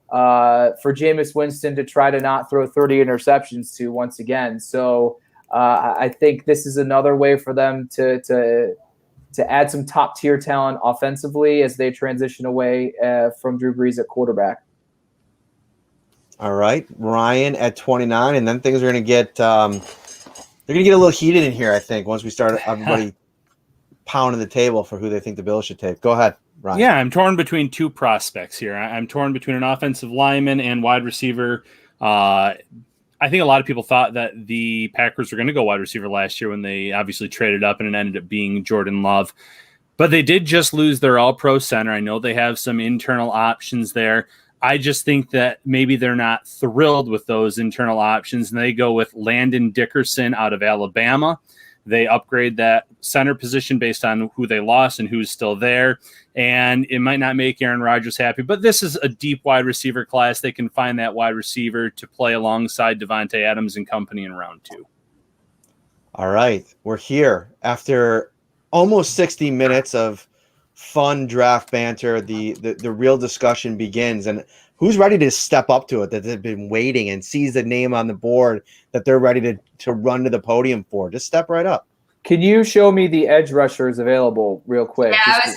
for Jameis Winston to try to not throw 30 interceptions to once again. So I think this is another way for them to add some top-tier talent offensively as they transition away from Drew Brees at quarterback. All right, Ryan at 29, and then things are going to get they're going to get a little heated in here, I think, once we start everybody pounding the table for who they think the Bills should take. Go ahead, Ryan. Yeah, I'm torn between two prospects here. I'm torn between an offensive lineman and wide receiver. I think a lot of people thought that the Packers were going to go wide receiver last year when they obviously traded up, and it ended up being Jordan Love. But they did just lose their all-pro center. I know they have some internal options there. I just think that maybe they're not thrilled with those internal options, and they go with Landon Dickerson out of Alabama. They upgrade that center position based on who they lost and who's still there. And it might not make Aaron Rodgers happy, but this is a deep wide receiver class. They can find that wide receiver to play alongside Devontae Adams and company in round 2. All right. We're here after almost 60 minutes of fun draft banter. The real discussion begins. And who's ready to step up to it, that they've been waiting and sees the name on the board that they're ready to run to the podium for? Just step right up. Can you show me the edge rushers available real quick? Yeah,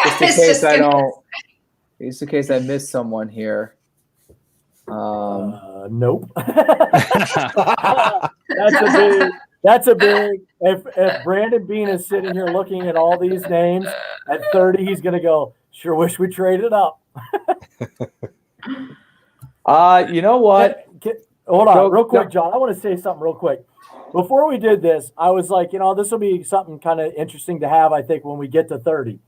just in case I missed someone here. Nope. That's a big. If Brandon Bean is sitting here looking at all these names at 30, he's gonna go, sure wish we traded up. You know what? Hold on, real quick, John. I want to say something real quick. Before we did this, I was like, this will be something kind of interesting to have, I think, when we get to 30.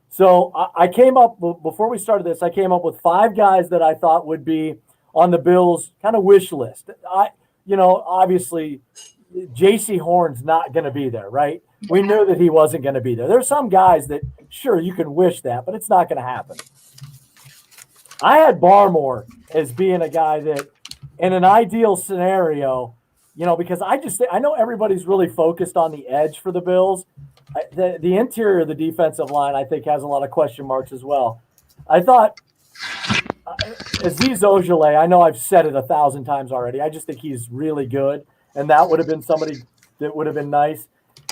So I came up, before we started this, I came up with 5 guys that I thought would be on the Bills' kind of wish list. Obviously, J.C. Horn's not going to be there, right? We knew that he wasn't going to be there. There's some guys that, sure, you can wish that, but it's not going to happen. I had Barmore as being a guy that in an ideal scenario, because I know everybody's really focused on the edge for the Bills. The interior of the defensive line, I think, has a lot of question marks as well. I thought Azeez Ojale, I know I've said it 1,000 times already. I just think he's really good, and that would have been somebody that would have been nice.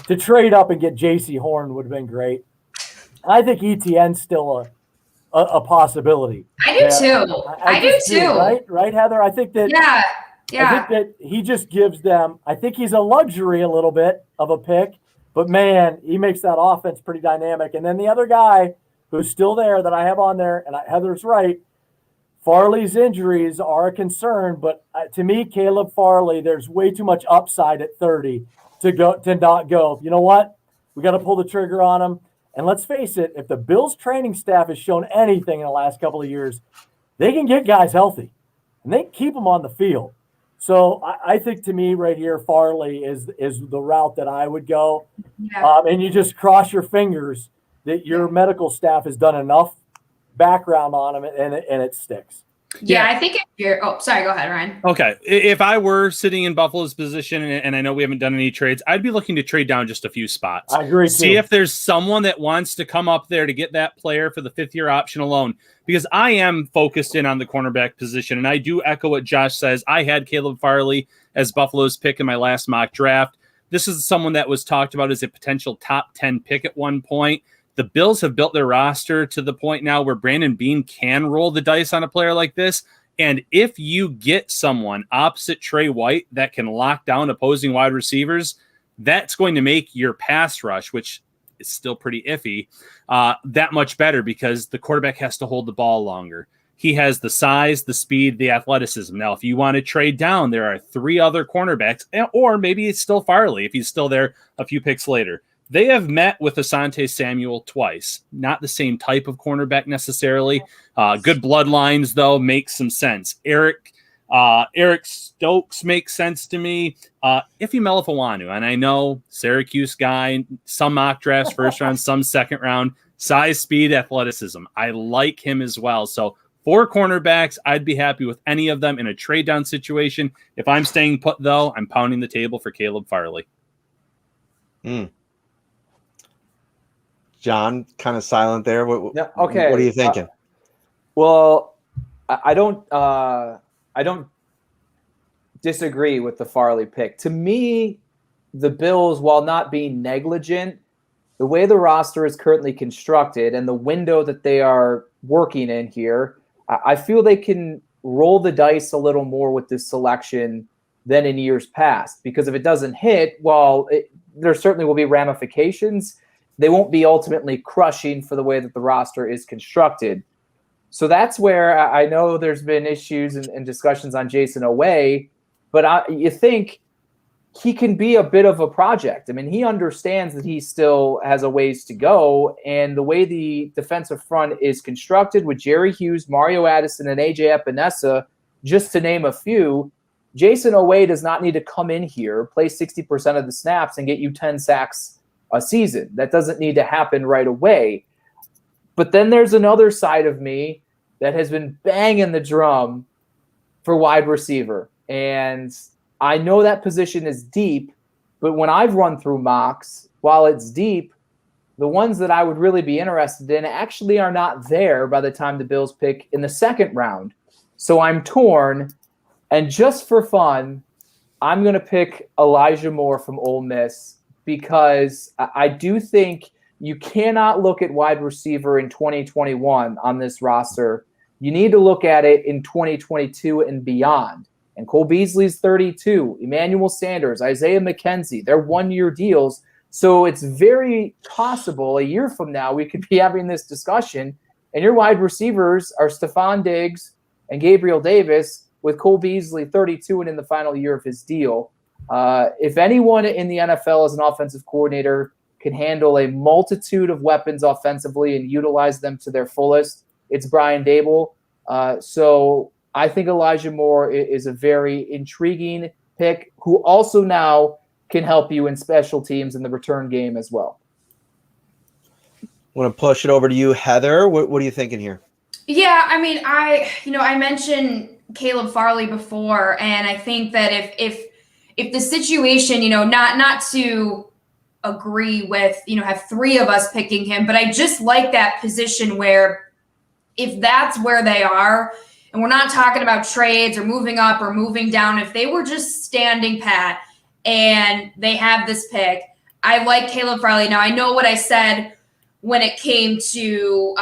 To trade up and get J.C. Horn would have been great. I think ETN's still a possibility. I do too. I do too. Right, Heather? I think that. Yeah. I think that he just gives them. I think he's a luxury a little bit of a pick, but man, he makes that offense pretty dynamic. And then the other guy who's still there that I have on there, and Heather's right. Farley's injuries are a concern, but to me, Caleb Farley, there's way too much upside at 30 to not go. You know what? We got to pull the trigger on him. And let's face it, if the Bills training staff has shown anything in the last couple of years, they can get guys healthy and they keep them on the field. So I think to me right here, Farley is the route that I would go. Yeah. And you just cross your fingers that your medical staff has done enough background on him and it sticks. Yeah, I think if you're sorry, go ahead, Ryan. Okay. If I were sitting in Buffalo's position, and I know we haven't done any trades, I'd be looking to trade down just a few spots. I agree. See if there's someone that wants to come up there to get that player for the 5th-year option alone. Because I am focused in on the cornerback position, and I do echo what Josh says. I had Caleb Farley as Buffalo's pick in my last mock draft. This is someone that was talked about as a potential top 10 pick at one point. The Bills have built their roster to the point now where Brandon Beane can roll the dice on a player like this. And if you get someone opposite Trey White that can lock down opposing wide receivers, that's going to make your pass rush, which is still pretty iffy, that much better because the quarterback has to hold the ball longer. He has the size, the speed, the athleticism. Now, if you want to trade down, there are 3 other cornerbacks, or maybe it's still Farley if he's still there a few picks later. They have met with Asante Samuel twice. Not the same type of cornerback necessarily. Good bloodlines, though, makes some sense. Eric Stokes makes sense to me. Ife Melifonwu, and I know Syracuse guy, some mock drafts, first round, some second round. Size, speed, athleticism. I like him as well. So 4 cornerbacks, I'd be happy with any of them in a trade down situation. If I'm staying put, though, I'm pounding the table for Caleb Farley. John, kind of silent there. What are you thinking? Well, I don't disagree with the Farley pick. To me, the Bills, while not being negligent, the way the roster is currently constructed and the window that they are working in here, I feel they can roll the dice a little more with this selection than in years past. Because if it doesn't hit, there certainly will be ramifications. They won't be ultimately crushing for the way that the roster is constructed. So that's where I know there's been issues and discussions on Jason Oweh, but you think he can be a bit of a project. I mean, he understands that he still has a ways to go, and the way the defensive front is constructed with Jerry Hughes, Mario Addison, and AJ Epinesa, just to name a few, Jason Oweh does not need to come in here, play 60% of the snaps, and get you 10 sacks a season. That doesn't need to happen right away. But then there's another side of me that has been banging the drum for wide receiver. And I know that position is deep, but when I've run through mocks, while it's deep, the ones that I would really be interested in actually are not there by the time the Bills pick in the 2nd round. So I'm torn. And just for fun, I'm going to pick Elijah Moore from Ole Miss, because I do think you cannot look at wide receiver in 2021 on this roster. You need to look at it in 2022 and beyond. And Cole Beasley's 32, Emmanuel Sanders, Isaiah McKenzie, they're 1-year deals. So it's very possible a year from now we could be having this discussion, and your wide receivers are Stephon Diggs and Gabriel Davis, with Cole Beasley 32 and in the final year of his deal. If anyone in the NFL as an offensive coordinator can handle a multitude of weapons offensively and utilize them to their fullest, it's Brian Daboll. So I think Elijah Moore is a very intriguing pick who also now can help you in special teams in the return game as well. I want to push it over to you, Heather. What are you thinking here? Yeah, I mean, I mentioned Caleb Farley before, and I think that if the situation, not to agree with, have three of us picking him, but I just like that position where if that's where they are, and we're not talking about trades or moving up or moving down, if they were just standing pat and they have this pick, I like Caleb Farley. Now, I know what I said when it came to,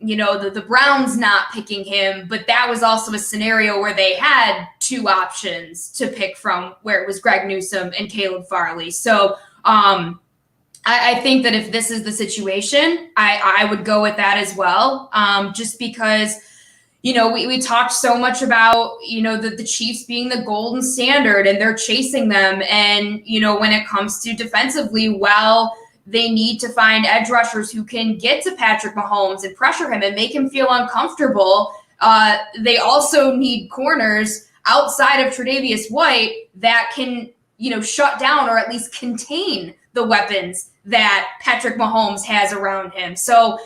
the Browns not picking him, but that was also a scenario where they had two options to pick from, where it was Greg Newsome and Caleb Farley. So I think that if this is the situation, I would go with that as well, just because we talked so much about, the Chiefs being the golden standard and they're chasing them. And, when it comes to defensively, well, they need to find edge rushers who can get to Patrick Mahomes and pressure him and make him feel uncomfortable. They also need corners outside of Tre'Davious White that can, shut down or at least contain the weapons that Patrick Mahomes has around him. So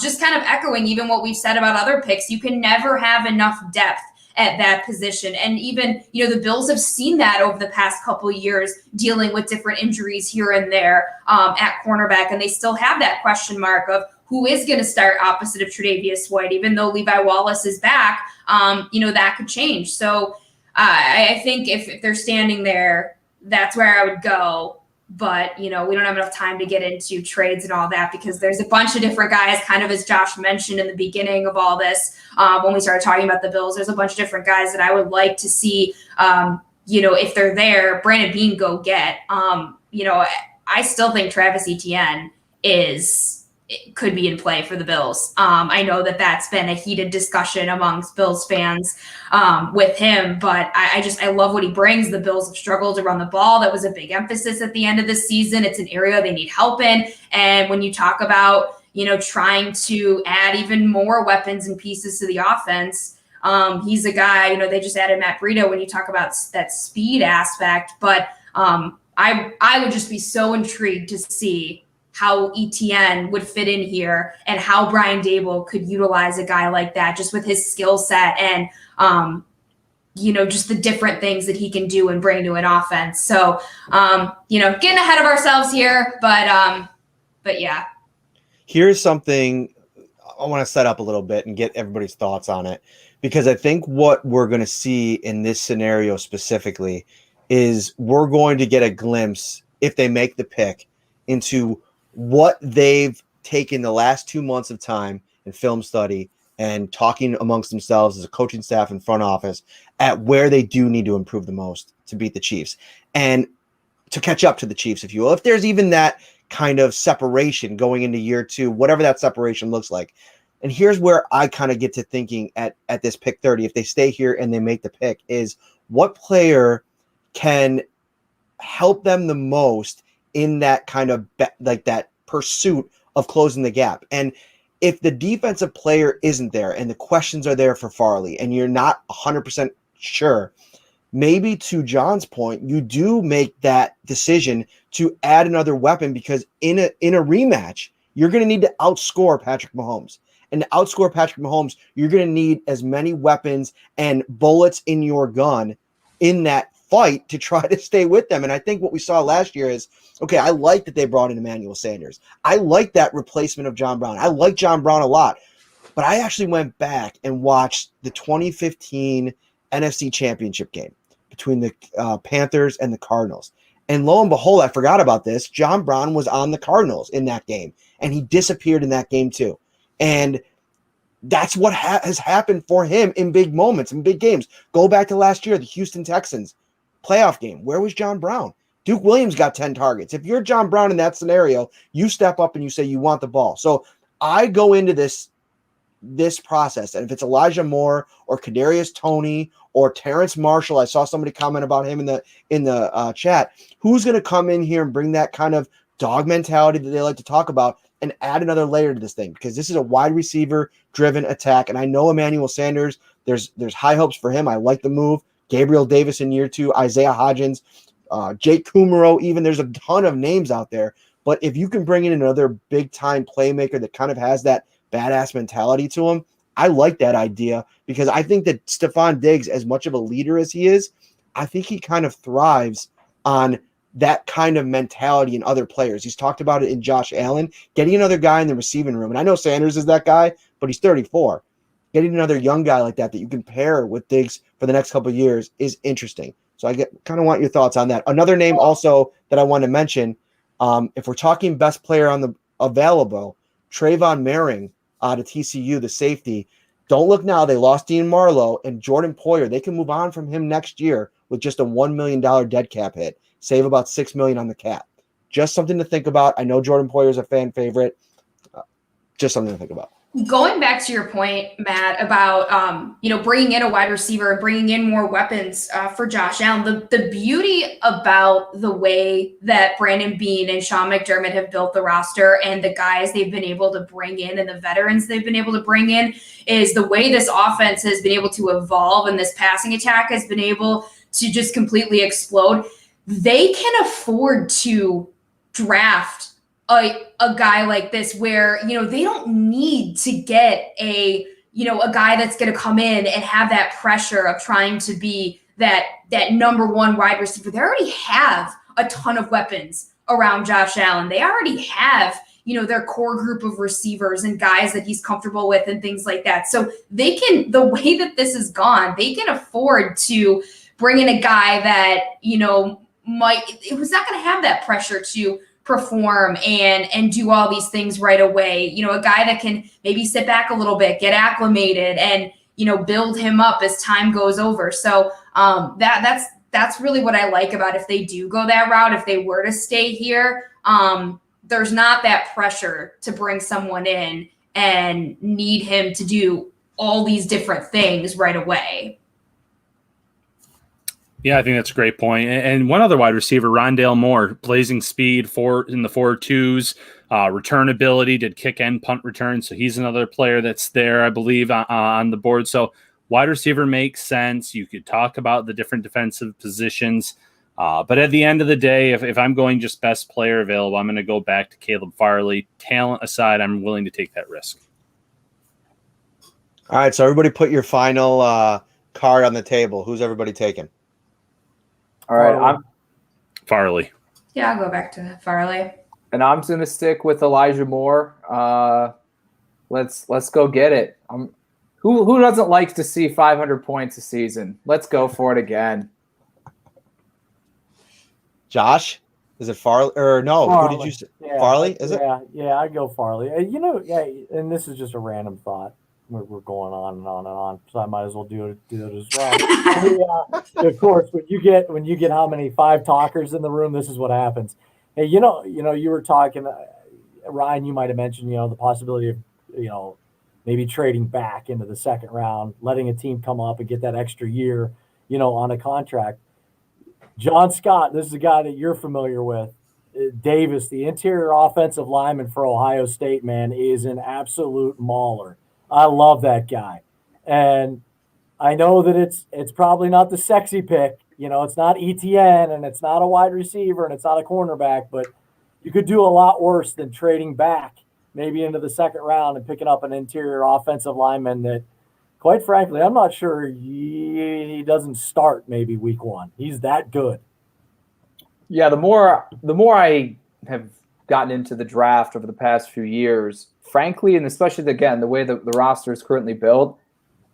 just kind of echoing even what we've said about other picks, you can never have enough depth at that position. And even, the Bills have seen that over the past couple of years, dealing with different injuries here and there at cornerback. And they still have that question mark of who is going to start opposite of Tre'Davious White. Even though Levi Wallace is back, that could change. So I think if they're standing there, that's where I would go. But, we don't have enough time to get into trades and all that because there's a bunch of different guys, kind of as Josh mentioned in the beginning of all this, when we started talking about the Bills, there's a bunch of different guys that I would like to see, if they're there, Brandon Beane go get. I still think Travis Etienne could be in play for the Bills. I know that's been a heated discussion amongst Bills fans with him, but I love what he brings. The Bills have struggled to run the ball. That was a big emphasis at the end of the season. It's an area they need help in. And when you talk about, trying to add even more weapons and pieces to the offense, he's a guy, they just added Matt Breida when you talk about that speed aspect. But I would just be so intrigued to see how ETN would fit in here and how Brian Daboll could utilize a guy like that just with his skill set and, just the different things that he can do and bring to an offense. So, getting ahead of ourselves here, but yeah. Here's something I want to set up a little bit and get everybody's thoughts on it, because I think what we're going to see in this scenario specifically is we're going to get a glimpse, if they make the pick, into what they've taken the last 2 months of time in film study and talking amongst themselves as a coaching staff and front office at where they do need to improve the most to beat the Chiefs and to catch up to the Chiefs, if you will. If there's even that kind of separation going into year two, whatever that separation looks like. And here's where I kind of get to thinking at this pick 30, if they stay here and they make the pick, is what player can help them the most in that kind of like that pursuit of closing the gap. And if the defensive player isn't there and the questions are there for Farley and you're not 100% sure, maybe to John's point, you do make that decision to add another weapon, because in a rematch, you're going to need to outscore Patrick Mahomes. And to outscore Patrick Mahomes, you're going to need as many weapons and bullets in your gun in that fight to try to stay with them. And I think what we saw last year is, okay, I like that they brought in Emmanuel Sanders. I like that replacement of John Brown. I like John Brown a lot. But I actually went back and watched the 2015 NFC Championship game between the Panthers and the Cardinals. And lo and behold, I forgot about this. John Brown was on the Cardinals in that game, and he disappeared in that game too. And that's what has happened for him in big moments, in big games. Go back to last year, the Houston Texans playoff game. Where was John Brown? Duke Williams got 10 targets. If you're John Brown in that scenario, you step up and you say you want the ball. So I go into this process, and if it's Elijah Moore or Kadarius Toney or Terrence Marshall, I saw somebody comment about him in the chat, who's going to come in here and bring that kind of dog mentality that they like to talk about and add another layer to this thing, because this is a wide receiver driven attack. And I know Emmanuel Sanders, there's high hopes for him. I like the move. Gabriel Davis in year two, Isaiah Hodgins, Jake Kumaro, even. There's a ton of names out there. But if you can bring in another big time playmaker that kind of has that badass mentality to him, I like that idea because I think that Stephon Diggs, as much of a leader as he is, I think he kind of thrives on that kind of mentality in other players. He's talked about it in Josh Allen, getting another guy in the receiving room. And I know Sanders is that guy, but he's 34. Getting another young guy like that you can pair with Diggs for the next couple of years is interesting. So I kind of want your thoughts on that. Another name also that I want to mention, if we're talking best player on the available, Trayvon Merring out of TCU, the safety. Don't look now. They lost Dean Marlowe and Jordan Poyer. They can move on from him next year with just a $1 million dead cap hit. Save about $6 million on the cap. Just something to think about. I know Jordan Poyer is a fan favorite. Just something to think about. Going back to your point, Matt, about bringing in a wide receiver and bringing in more weapons for Josh Allen, the beauty about the way that Brandon Beane and Sean McDermott have built the roster and the guys they've been able to bring in and the veterans they've been able to bring in is the way this offense has been able to evolve and this passing attack has been able to just completely explode. They can afford to draft a guy like this where, they don't need to get a guy that's going to come in and have that pressure of trying to be that number one wide receiver. They already have a ton of weapons around Josh Allen. They already have, their core group of receivers and guys that he's comfortable with and things like that. So they can, the way that this is gone, they can afford to bring in a guy that, who's not going to have that pressure to perform and do all these things right away. A guy that can maybe sit back a little bit, get acclimated and, build him up as time goes over. So that's really what I like about if they do go that route, if they were to stay here, there's not that pressure to bring someone in and need him to do all these different things right away. Yeah, I think that's a great point. And one other wide receiver, Rondale Moore, blazing speed in the 4.2s, return ability, did kick and punt return. So he's another player that's there, I believe, on the board. So wide receiver makes sense. You could talk about the different defensive positions. But at the end of the day, if I'm going just best player available, I'm going to go back to Caleb Farley. Talent aside, I'm willing to take that risk. All right, so everybody put your final card on the table. Who's everybody taking? All right, I'm Farley. Yeah, I'll go back to Farley. And I'm going to stick with Elijah Moore. Let's go get it. Who doesn't like to see 500 points a season? Let's go for it again. Josh, is it Farley or no? Farley. Who did you say? Yeah, Farley? Is it? Yeah, I'd go Farley. And this is just a random thought. We're going on and on and on, so I might as well do it as well. Of course, when you get how many 5 talkers in the room, this is what happens. Hey, you were talking, Ryan. You might have mentioned, the possibility of, maybe trading back into the second round, letting a team come up and get that extra year, on a contract. John Scott, this is a guy that you're familiar with. Davis, the interior offensive lineman for Ohio State, man, is an absolute mauler. I love that guy. And I know that it's probably not the sexy pick. It's not ETN and it's not a wide receiver and it's not a cornerback, but you could do a lot worse than trading back maybe into the second round and picking up an interior offensive lineman that, quite frankly, I'm not sure he doesn't start maybe week 1. He's that good. Yeah, the more I have gotten into the draft over the past few years, frankly, and especially, again, the way the roster is currently built,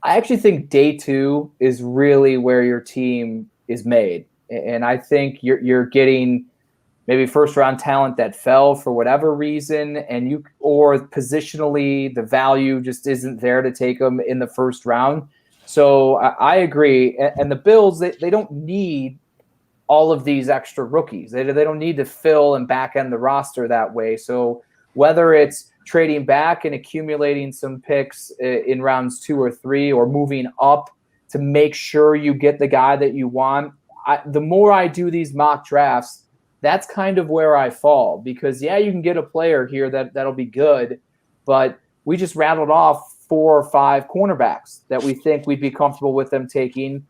I actually think day 2 is really where your team is made. And I think you're getting maybe first-round talent that fell for whatever reason, or positionally the value just isn't there to take them in the first round. So I agree. And the Bills, they don't need all of these extra rookies. They don't need to fill and back end the roster that way. So whether it's trading back and accumulating some picks in rounds 2 or 3, or moving up to make sure you get the guy that you want, the more I do these mock drafts, that's kind of where I fall. Because, yeah, you can get a player here that'll be good, but we just rattled off 4 or 5 cornerbacks that we think we'd be comfortable with them taking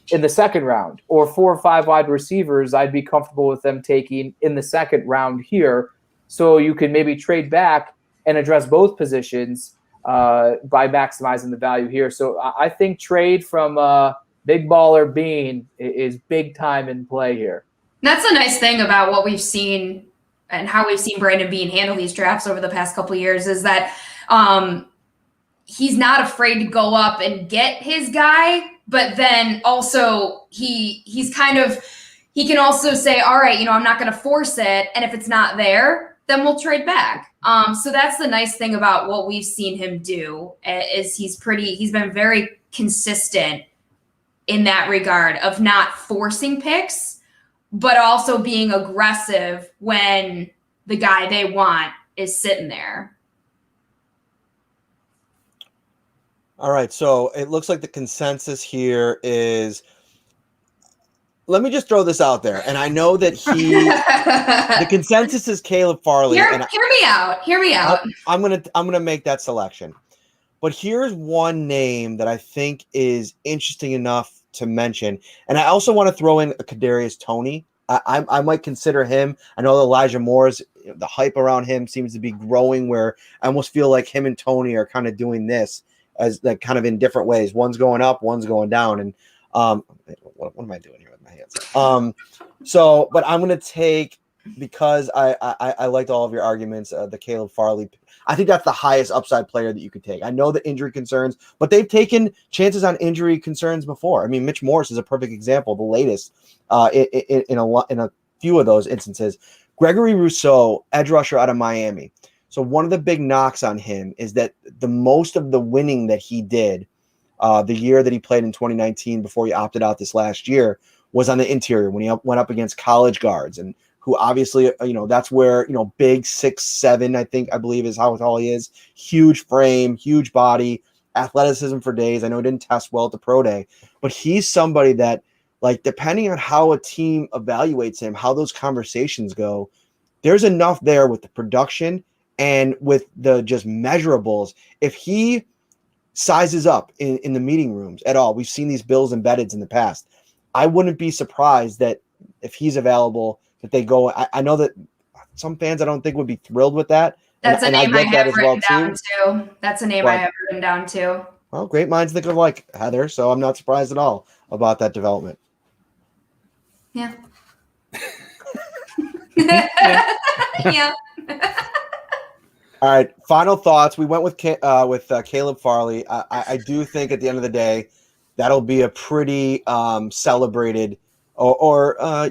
in the second round, or 4 or 5 wide receivers I'd be comfortable with them taking in the second round here. So you can maybe trade back and address both positions by maximizing the value here. So I think trade from Big Baller Bean is big time in play here. That's a nice thing about what we've seen and how we've seen Brandon Bean handle these drafts over the past couple of years is that he's not afraid to go up and get his guy, but then also he can also say, all right, I'm not going to force it. And if it's not there, then we'll trade back. So that's the nice thing about what we've seen him do is he's been very consistent in that regard of not forcing picks, but also being aggressive when the guy they want is sitting there. All right, so it looks like the consensus here is, let me just throw this out there. And I know that the consensus is Caleb Farley. Hear me out. I'm gonna make that selection. But here's one name that I think is interesting enough to mention. And I also want to throw in Kadarius Toney. I might consider him. I know Elijah Moore's, the hype around him seems to be growing, where I almost feel like him and Toney are kind of doing this as like kind of in different ways. One's going up, one's going down. And what am I doing here with my hands? But I'm going to take, because I liked all of your arguments, the Caleb Farley. I think that's the highest upside player that you could take. I know the injury concerns, but they've taken chances on injury concerns before. I mean, Mitch Morse is a perfect example, the latest in a few of those instances. Gregory Rousseau, edge rusher out of Miami. So one of the big knocks on him is that the most of the winning that he did the year that he played in 2019 before he opted out this last year was on the interior when he went up against college guards, and who obviously, that's where, big 6'7", I believe is how tall he is. Huge frame, huge body, athleticism for days. I know he didn't test well at the pro day, but he's somebody that, like, depending on how a team evaluates him, how those conversations go, there's enough there with the production and with the just measurables. If he sizes up in the meeting rooms at all, we've seen these Bills embeddeds in the past. I wouldn't be surprised that if he's available, that they go. I know that some fans I don't think would be thrilled with that. That's a name I have written down too. That's a name I have written down too. Well, great minds think alike, Heather. So I'm not surprised at all about that development. Yeah. Yeah. All right. Final thoughts. We went with Caleb Farley. I do think at the end of the day, that'll be a pretty celebrated or a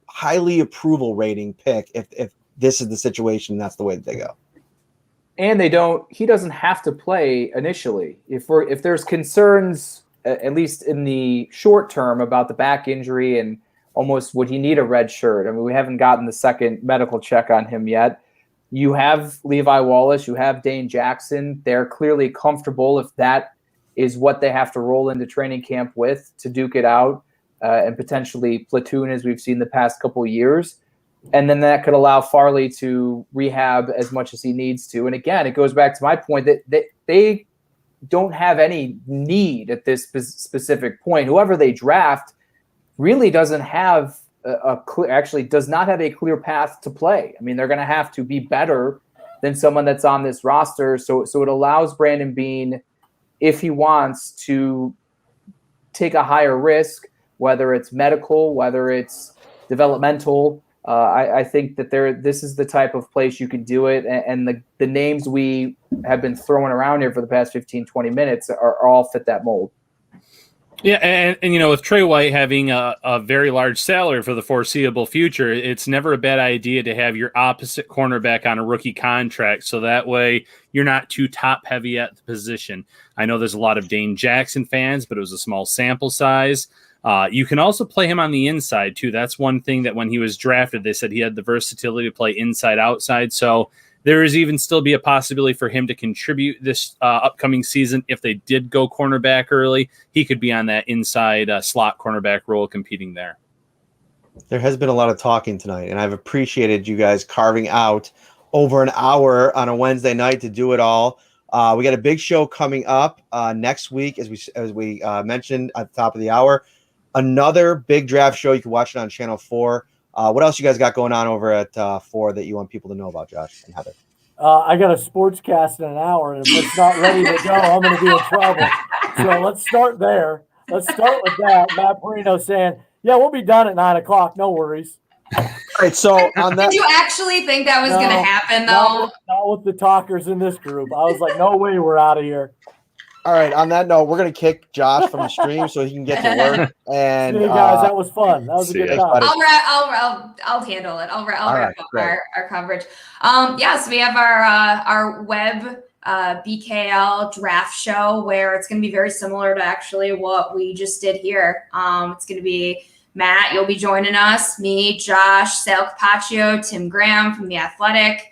highly approval rating pick if this is the situation. That's the way that they go. And he doesn't have to play initially. If there's concerns, at least in the short term, about the back injury and almost would he need a red shirt? I mean, we haven't gotten the second medical check on him yet. You have Levi Wallace, you have Dane Jackson. They're clearly comfortable if that is what they have to roll into training camp with to duke it out and potentially platoon as we've seen the past couple of years. And then that could allow Farley to rehab as much as he needs to. And again, it goes back to my point that they don't have any need at this specific point. Whoever they draft really doesn't have does not have a clear path to play. I mean, they're going to have to be better than someone that's on this roster. So it allows Brandon Bean, if he wants, to take a higher risk, whether it's medical, whether it's developmental. I think that this is the type of place you could do it. And the names we have been throwing around here for the past 15, 20 minutes are all fit that mold. Yeah, and with Trey White having a very large salary for the foreseeable future, it's never a bad idea to have your opposite cornerback on a rookie contract, so that way you're not too top-heavy at the position. I know there's a lot of Dane Jackson fans, but it was a small sample size. You can also play him on the inside, too. That's one thing that when he was drafted, they said he had the versatility to play inside, outside, so there is even still be a possibility for him to contribute this upcoming season. If they did go cornerback early, he could be on that inside slot cornerback role competing there. There has been a lot of talking tonight, and I've appreciated you guys carving out over an hour on a Wednesday night to do it all. We got a big show coming up next week, as we mentioned at the top of the hour. Another big draft show. You can watch it on Channel 4. What else you guys got going on over at 4 that you want people to know about, Josh and Heather? I got a sports cast in an hour, and if it's not ready to go, I'm going to be in trouble. So let's start there. Let's start with that. Matt Parrino saying, yeah, we'll be done at 9 o'clock. No worries. All right, so on that, Did you actually think that was going to happen, though? Not with the talkers in this group. I was like, no way, we're out of here. all right, on that note, we're gonna kick Josh from the stream so he can get to work. And See you guys, that was fun. That was a see good ya. time. I'll handle it. I'll All wrap right, up great. our coverage. So we have our web BKL draft show where it's going to be very similar to actually what we just did here. It's going to be Matt, you'll be joining us, me, Josh, Sal Capaccio, Tim Graham from The Athletic.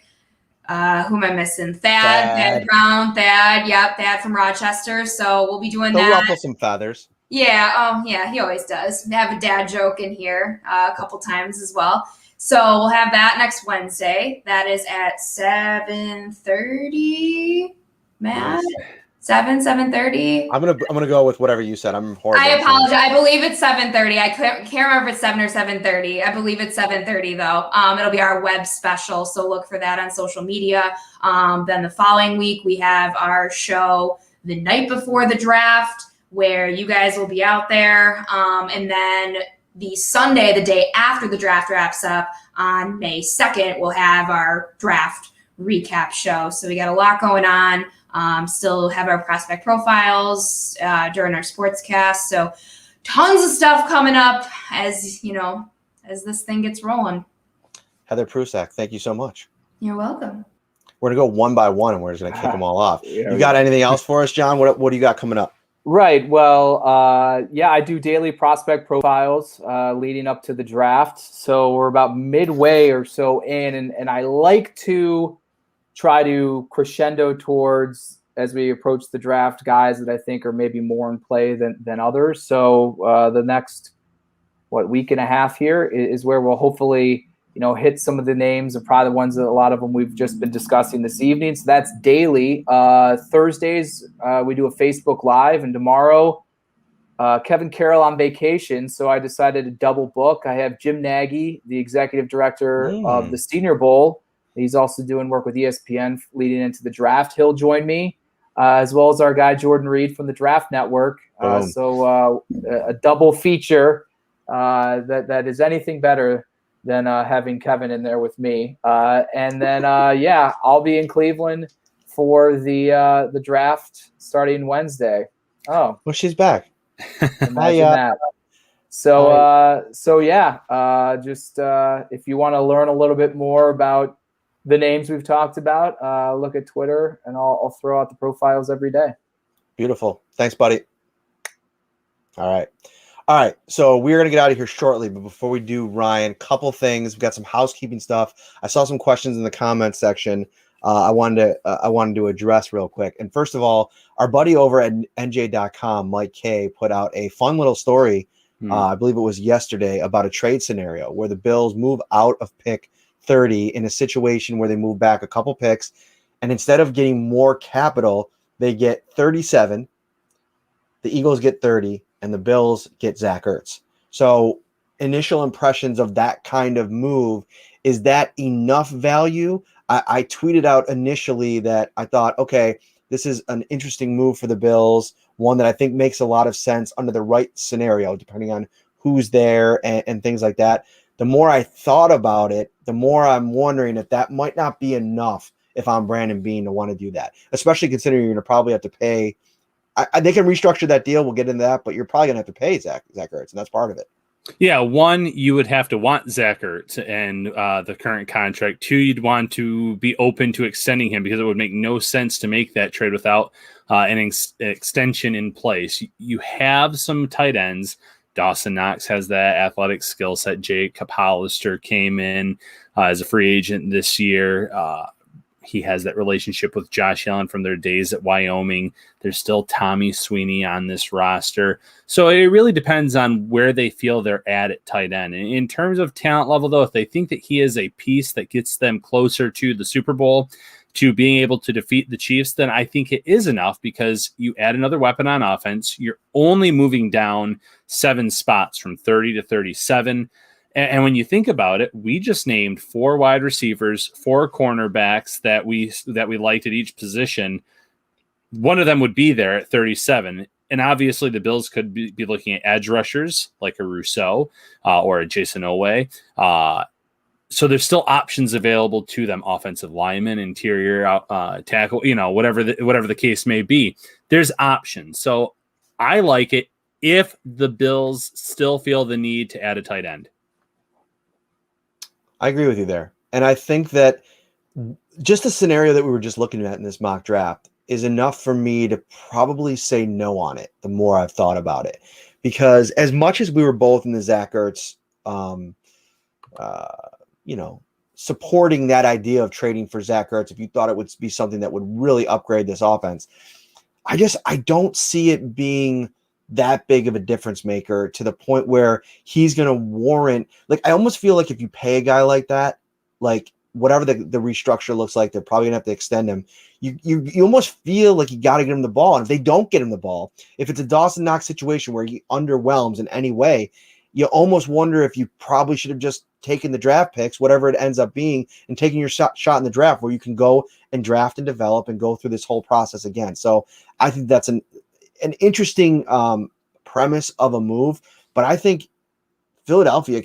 Who am I missing? Thad Brown, Thad from Rochester. So we'll be doing he'll that. ruffle some feathers. Yeah, he always does. We have a dad joke in here a couple times as well. So we'll have that next Wednesday. That is at 7:30. Matt, 7:30. I'm gonna go with whatever you said. I'm horrible. I apologize. I believe it's 7:30. I can't remember if it's 7 or 7:30. I believe it's 7:30 though. It'll be our web special, so look for that on social media. Then the following week we have our show the night before the draft, where you guys will be out there, and then the Sunday, the day after the draft wraps up on May 2nd, we'll have our draft recap show. So we got a lot going on. Still have our prospect profiles during our sportscast. So tons of stuff coming up as this thing gets rolling. Heather Prusak, thank you so much. You're welcome. We're gonna go one by one, and we're just gonna kick them all off. Yeah, You got anything else for us, John? What do you got coming up? Right. Well, I do daily prospect profiles leading up to the draft. So we're about midway or so in, and I like to try to crescendo towards, as we approach the draft, guys that I think are maybe more in play than others. So the next, week and a half here is where we'll hopefully, hit some of the names and probably the ones that a lot of them we've just been discussing this evening. So that's daily. Thursdays, we do a Facebook Live, and tomorrow, Kevin Carroll on vacation, so I decided to double book. I have Jim Nagy, the executive director of the Senior Bowl. He's also doing work with ESPN leading into the draft. He'll join me, as well as our guy Jordan Reed from the Draft Network. So a double feature that is anything better than having Kevin in there with me. And then, I'll be in Cleveland for the draft starting Wednesday. Oh, Well, she's back. imagine that. So, just if you want to learn a little bit more about the names we've talked about, look at Twitter, and I'll throw out the profiles every day. Beautiful. Thanks, buddy. All right. So we're going to get out of here shortly. But before we do, Ryan, couple things. We've got some housekeeping stuff. I saw some questions in the comment section I wanted to address real quick. And first of all, our buddy over at NJ.com, Mike Kaye, put out a fun little story, I believe it was yesterday, about a trade scenario where the Bills move out of pick 30 in a situation where they move back a couple picks. And instead of getting more capital, they get 37. The Eagles get 30. And the Bills get Zach Ertz. So initial impressions of that kind of move, is that enough value? I tweeted out initially that I thought, okay, this is an interesting move for the Bills, one that I think makes a lot of sense under the right scenario, depending on who's there and things like that. The more I thought about it, the more I'm wondering if that might not be enough if I'm Brandon Beane to want to do that, especially considering you're going to probably have to pay. They can restructure that deal. We'll get into that, but you're probably going to have to pay Zach Ertz, and that's part of it. Yeah, one, you would have to want Zach Ertz and the current contract. Two, you'd want to be open to extending him, because it would make no sense to make that trade without an extension in place. You have some tight ends. Dawson Knox has that athletic skill set. Jake Hollister came in as a free agent this year. He has that relationship with Josh Allen from their days at Wyoming. There's still Tommy Sweeney on this roster. So it really depends on where they feel they're at tight end. In terms of talent level, though, if they think that he is a piece that gets them closer to the Super Bowl, to being able to defeat the Chiefs, then I think it is enough, because you add another weapon on offense. You're only moving down 7 spots from 30 to 37. And when you think about it, we just named 4 wide receivers, 4 cornerbacks that we liked at each position. One of them would be there at 37. And obviously the Bills could be looking at edge rushers like a Rousseau or a Jason Owe. So there's still options available to them, offensive linemen, interior tackle, whatever the case may be. There's options. So I like it if the Bills still feel the need to add a tight end. I agree with you there. And I think that just the scenario that we were just looking at in this mock draft is enough for me to probably say no on it the more I've thought about it. Because as much as we were both in the Zach Ertz, supporting that idea of trading for Zach Ertz, if you thought it would be something that would really upgrade this offense, I don't see it being that big of a difference maker to the point where he's going to warrant, like, I almost feel like if you pay a guy like that, like whatever the restructure looks like, they're probably gonna have to extend him. You almost feel like you got to get him the ball. And if they don't get him the ball, if it's a Dawson Knox situation where he underwhelms in any way, you almost wonder if you probably should have just taken the draft picks, whatever it ends up being, and taking your shot in the draft where you can go and draft and develop and go through this whole process again. So I think that's an interesting premise of a move, but I think Philadelphia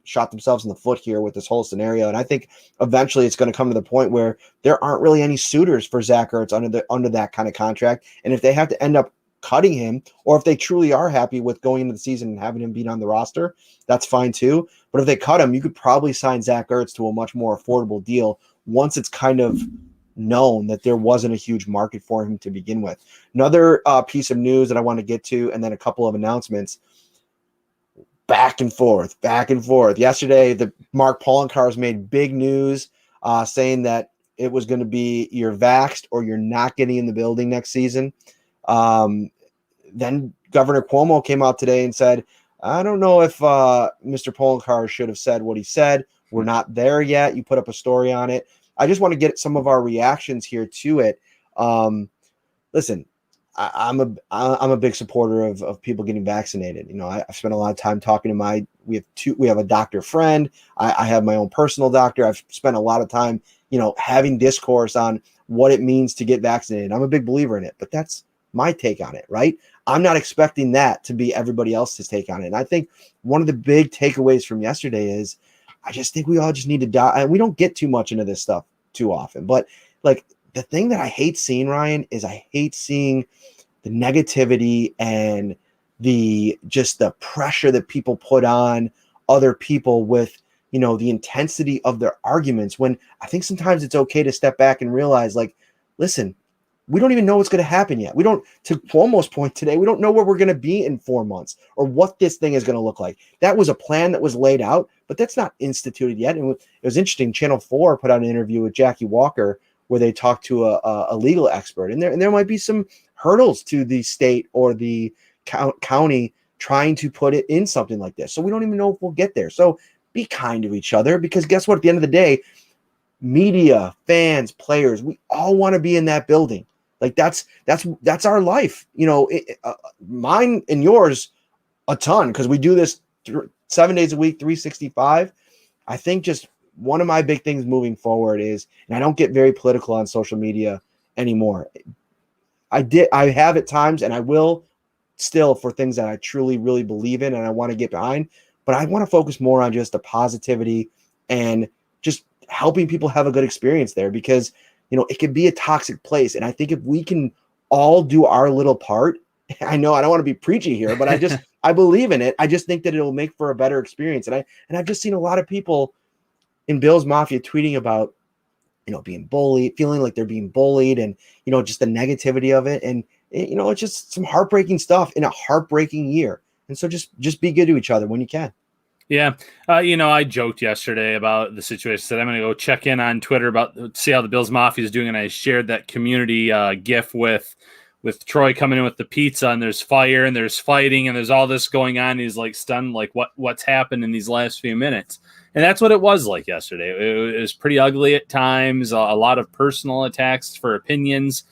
shot themselves in the foot here with this whole scenario. And I think eventually it's going to come to the point where there aren't really any suitors for Zach Ertz under that kind of contract. And if they have to end up cutting him, or if they truly are happy with going into the season and having him be on the roster, that's fine too. But if they cut him, you could probably sign Zach Ertz to a much more affordable deal once it's kind of known that there wasn't a huge market for him to begin with. Another piece of news that I want to get to, and then a couple of announcements. Back and forth. Yesterday, the Mark Poloncarz made big news saying that it was going to be you're vaxxed or you're not getting in the building next season. Then Governor Cuomo came out today and said, I don't know if Mr. Poloncarz should have said what he said. We're not there yet. You put up a story on it. I just want to get some of our reactions here to it. Listen, I'm a big supporter of people getting vaccinated. You know, I've spent a lot of time talking to we have a doctor friend. I have my own personal doctor. I've spent a lot of time, having discourse on what it means to get vaccinated. I'm a big believer in it, but that's my take on it, right? I'm not expecting that to be everybody else's take on it. And I think one of the big takeaways from yesterday is I just think we all just need to die. And we don't get too much into this stuff too often, but like the thing that I hate seeing, Ryan, is I hate seeing the negativity and the pressure that people put on other people with, the intensity of their arguments, when I think sometimes it's okay to step back and realize, like, listen, we don't even know what's going to happen yet. We don't, to Cuomo's point today, we don't know where we're going to be in 4 months or what this thing is going to look like. That was a plan that was laid out, but that's not instituted yet. And it was interesting. Channel 4 put out an interview with Jackie Walker where they talked to a legal expert, and there might be some hurdles to the state or the county trying to put it in something like this. So we don't even know if we'll get there. So be kind to each other, because guess what? At the end of the day, media, fans, players, we all want to be in that building. Like that's our life. Mine and yours a ton, because we do this 7 days a week, 365. I think just one of my big things moving forward is, and I don't get very political on social media anymore. I have at times, and I will still, for things that I truly, really believe in and I want to get behind, but I want to focus more on just the positivity and just helping people have a good experience there, because, it can be a toxic place. And I think if we can all do our little part, I know I don't want to be preachy here, but I believe in it. I just think that it'll make for a better experience. And I've just seen a lot of people in Bills Mafia tweeting about, being bullied, feeling like they're being bullied, and, just the negativity of it. And, it's just some heartbreaking stuff in a heartbreaking year. And so just be good to each other when you can. Yeah. I joked yesterday about the situation. Said I'm going to go check in on Twitter see how the Bills Mafia is doing. And I shared that community GIF with Troy coming in with the pizza, and there's fire and there's fighting and there's all this going on. He's like stunned, like what's happened in these last few minutes. And that's what it was like yesterday. It was pretty ugly at times, a lot of personal attacks for opinions.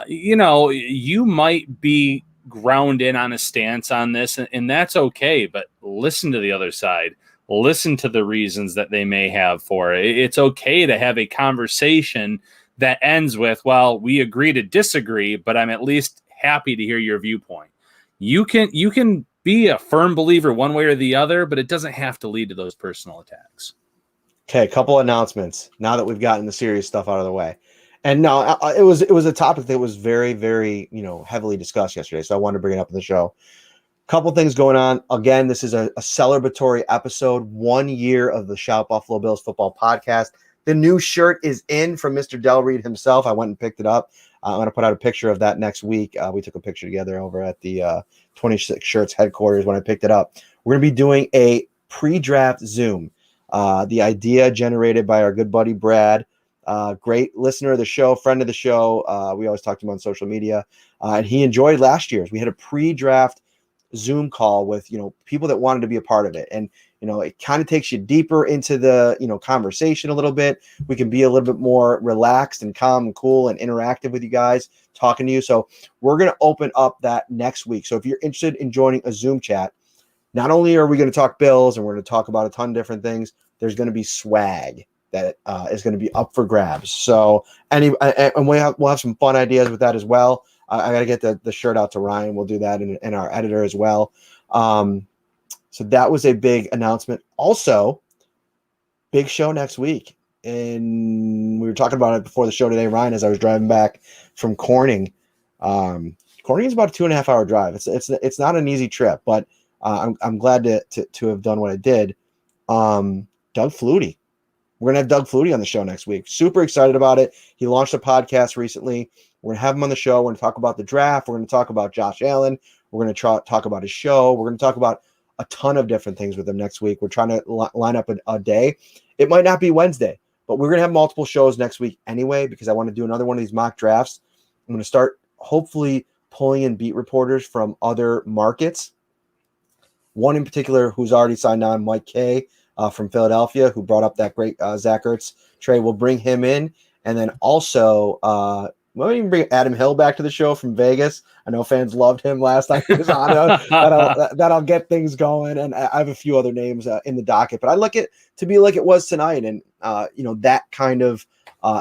You might be ground in on a stance on this, and that's okay, but listen to the other side. Listen to the reasons that they may have for it. It's okay to have a conversation that ends with, well, we agree to disagree, but I'm at least happy to hear your viewpoint. You can be a firm believer one way or the other, but it doesn't have to lead to those personal attacks. Okay, a couple announcements now that we've gotten the serious stuff out of the way. And no, it was a topic that was very, very, heavily discussed yesterday, so I wanted to bring it up in the show. Couple things going on. Again, this is a celebratory episode, 1 year of the Shout Buffalo Bills football podcast. The new shirt is in from Mr. Del Reed himself. I went and picked it up. I'm going to put out a picture of that next week. We took a picture together over at the 26 Shirts headquarters when I picked it up. We're going to be doing a pre-draft Zoom. The idea generated by our good buddy Brad, great listener of the show, friend of the show. We always talk to him on social media. And he enjoyed last year's. We had a pre-draft Zoom call with, people that wanted to be a part of it. And, it kind of takes you deeper into the, conversation a little bit. We can be a little bit more relaxed and calm and cool and interactive with you guys, talking to you. So we're going to open up that next week. So if you're interested in joining a Zoom chat, not only are we going to talk Bills and we're going to talk about a ton of different things, there's going to be swag that is going to be up for grabs. So and we'll have some fun ideas with that as well. I got to get the shirt out to Ryan. We'll do that and our editor as well. So that was a big announcement. Also, big show next week. And we were talking about it before the show today, Ryan, as I was driving back from Corning. Corning is about a 2.5 hour drive. It's not an easy trip, but I'm glad to have done what I did. Doug Flutie. We're going to have Doug Flutie on the show next week. Super excited about it. He launched a podcast recently. We're going to have him on the show. We're going to talk about the draft. We're going to talk about Josh Allen. We're going to talk about his show. We're going to talk about a ton of different things with him next week. We're trying to line up a day. It might not be Wednesday, but we're going to have multiple shows next week anyway, because I want to do another one of these mock drafts. I'm going to start hopefully pulling in beat reporters from other markets. One in particular who's already signed on, Mike Kaye from Philadelphia, who brought up that great Zach Ertz trade. We'll bring him in. And then also, we'll even bring Adam Hill back to the show from Vegas. I know fans loved him last time he was on. That'll get things going. And I have a few other names in the docket, but I like it to be like it was tonight, and that kind of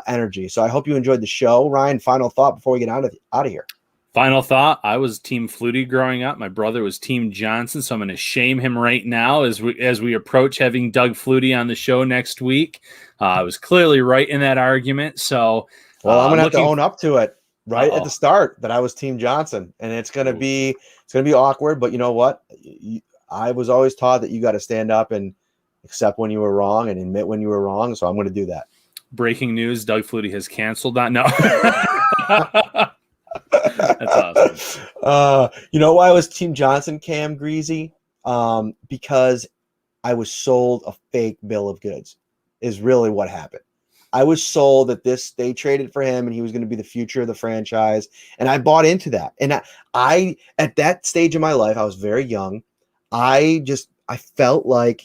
energy. So I hope you enjoyed the show. Ryan, final thought before we get out of here. Final thought, I was Team Flutie growing up. My brother was Team Johnson, so I'm going to shame him right now as we approach having Doug Flutie on the show next week. I was clearly right in that argument. So, well, I'm going to have to own up to it at the start that I was Team Johnson, and it's going to be awkward. But you know what? I was always taught that you got to stand up and accept when you were wrong and admit when you were wrong. So I'm going to do that. Breaking news: Doug Flutie has canceled that. No. That's awesome. You know why I was Team Johnson, Cam Greasy? Because I was sold a fake bill of goods is really what happened. I was sold that they traded for him and he was going to be the future of the franchise. And I bought into that. And I at that stage of my life, I was very young. I felt like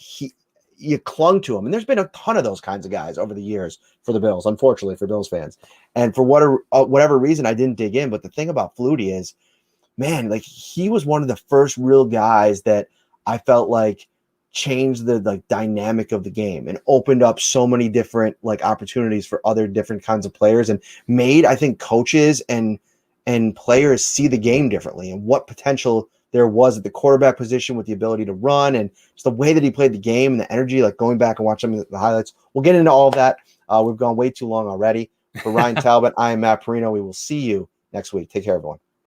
you clung to him. And there's been a ton of those kinds of guys over the years for the Bills, unfortunately for Bills fans. And for whatever reason, I didn't dig in. But the thing about Flutie is, man, like he was one of the first real guys that I felt like changed the dynamic of the game and opened up so many different opportunities for other different kinds of players and made, I think, coaches and players see the game differently and what potential there was at the quarterback position with the ability to run and just the way that he played the game and the energy, going back and watch some of the highlights. We'll get into all of that. We've gone way too long already. For Ryan Talbot, I am Matt Parrino. We will see you next week. Take care, everyone.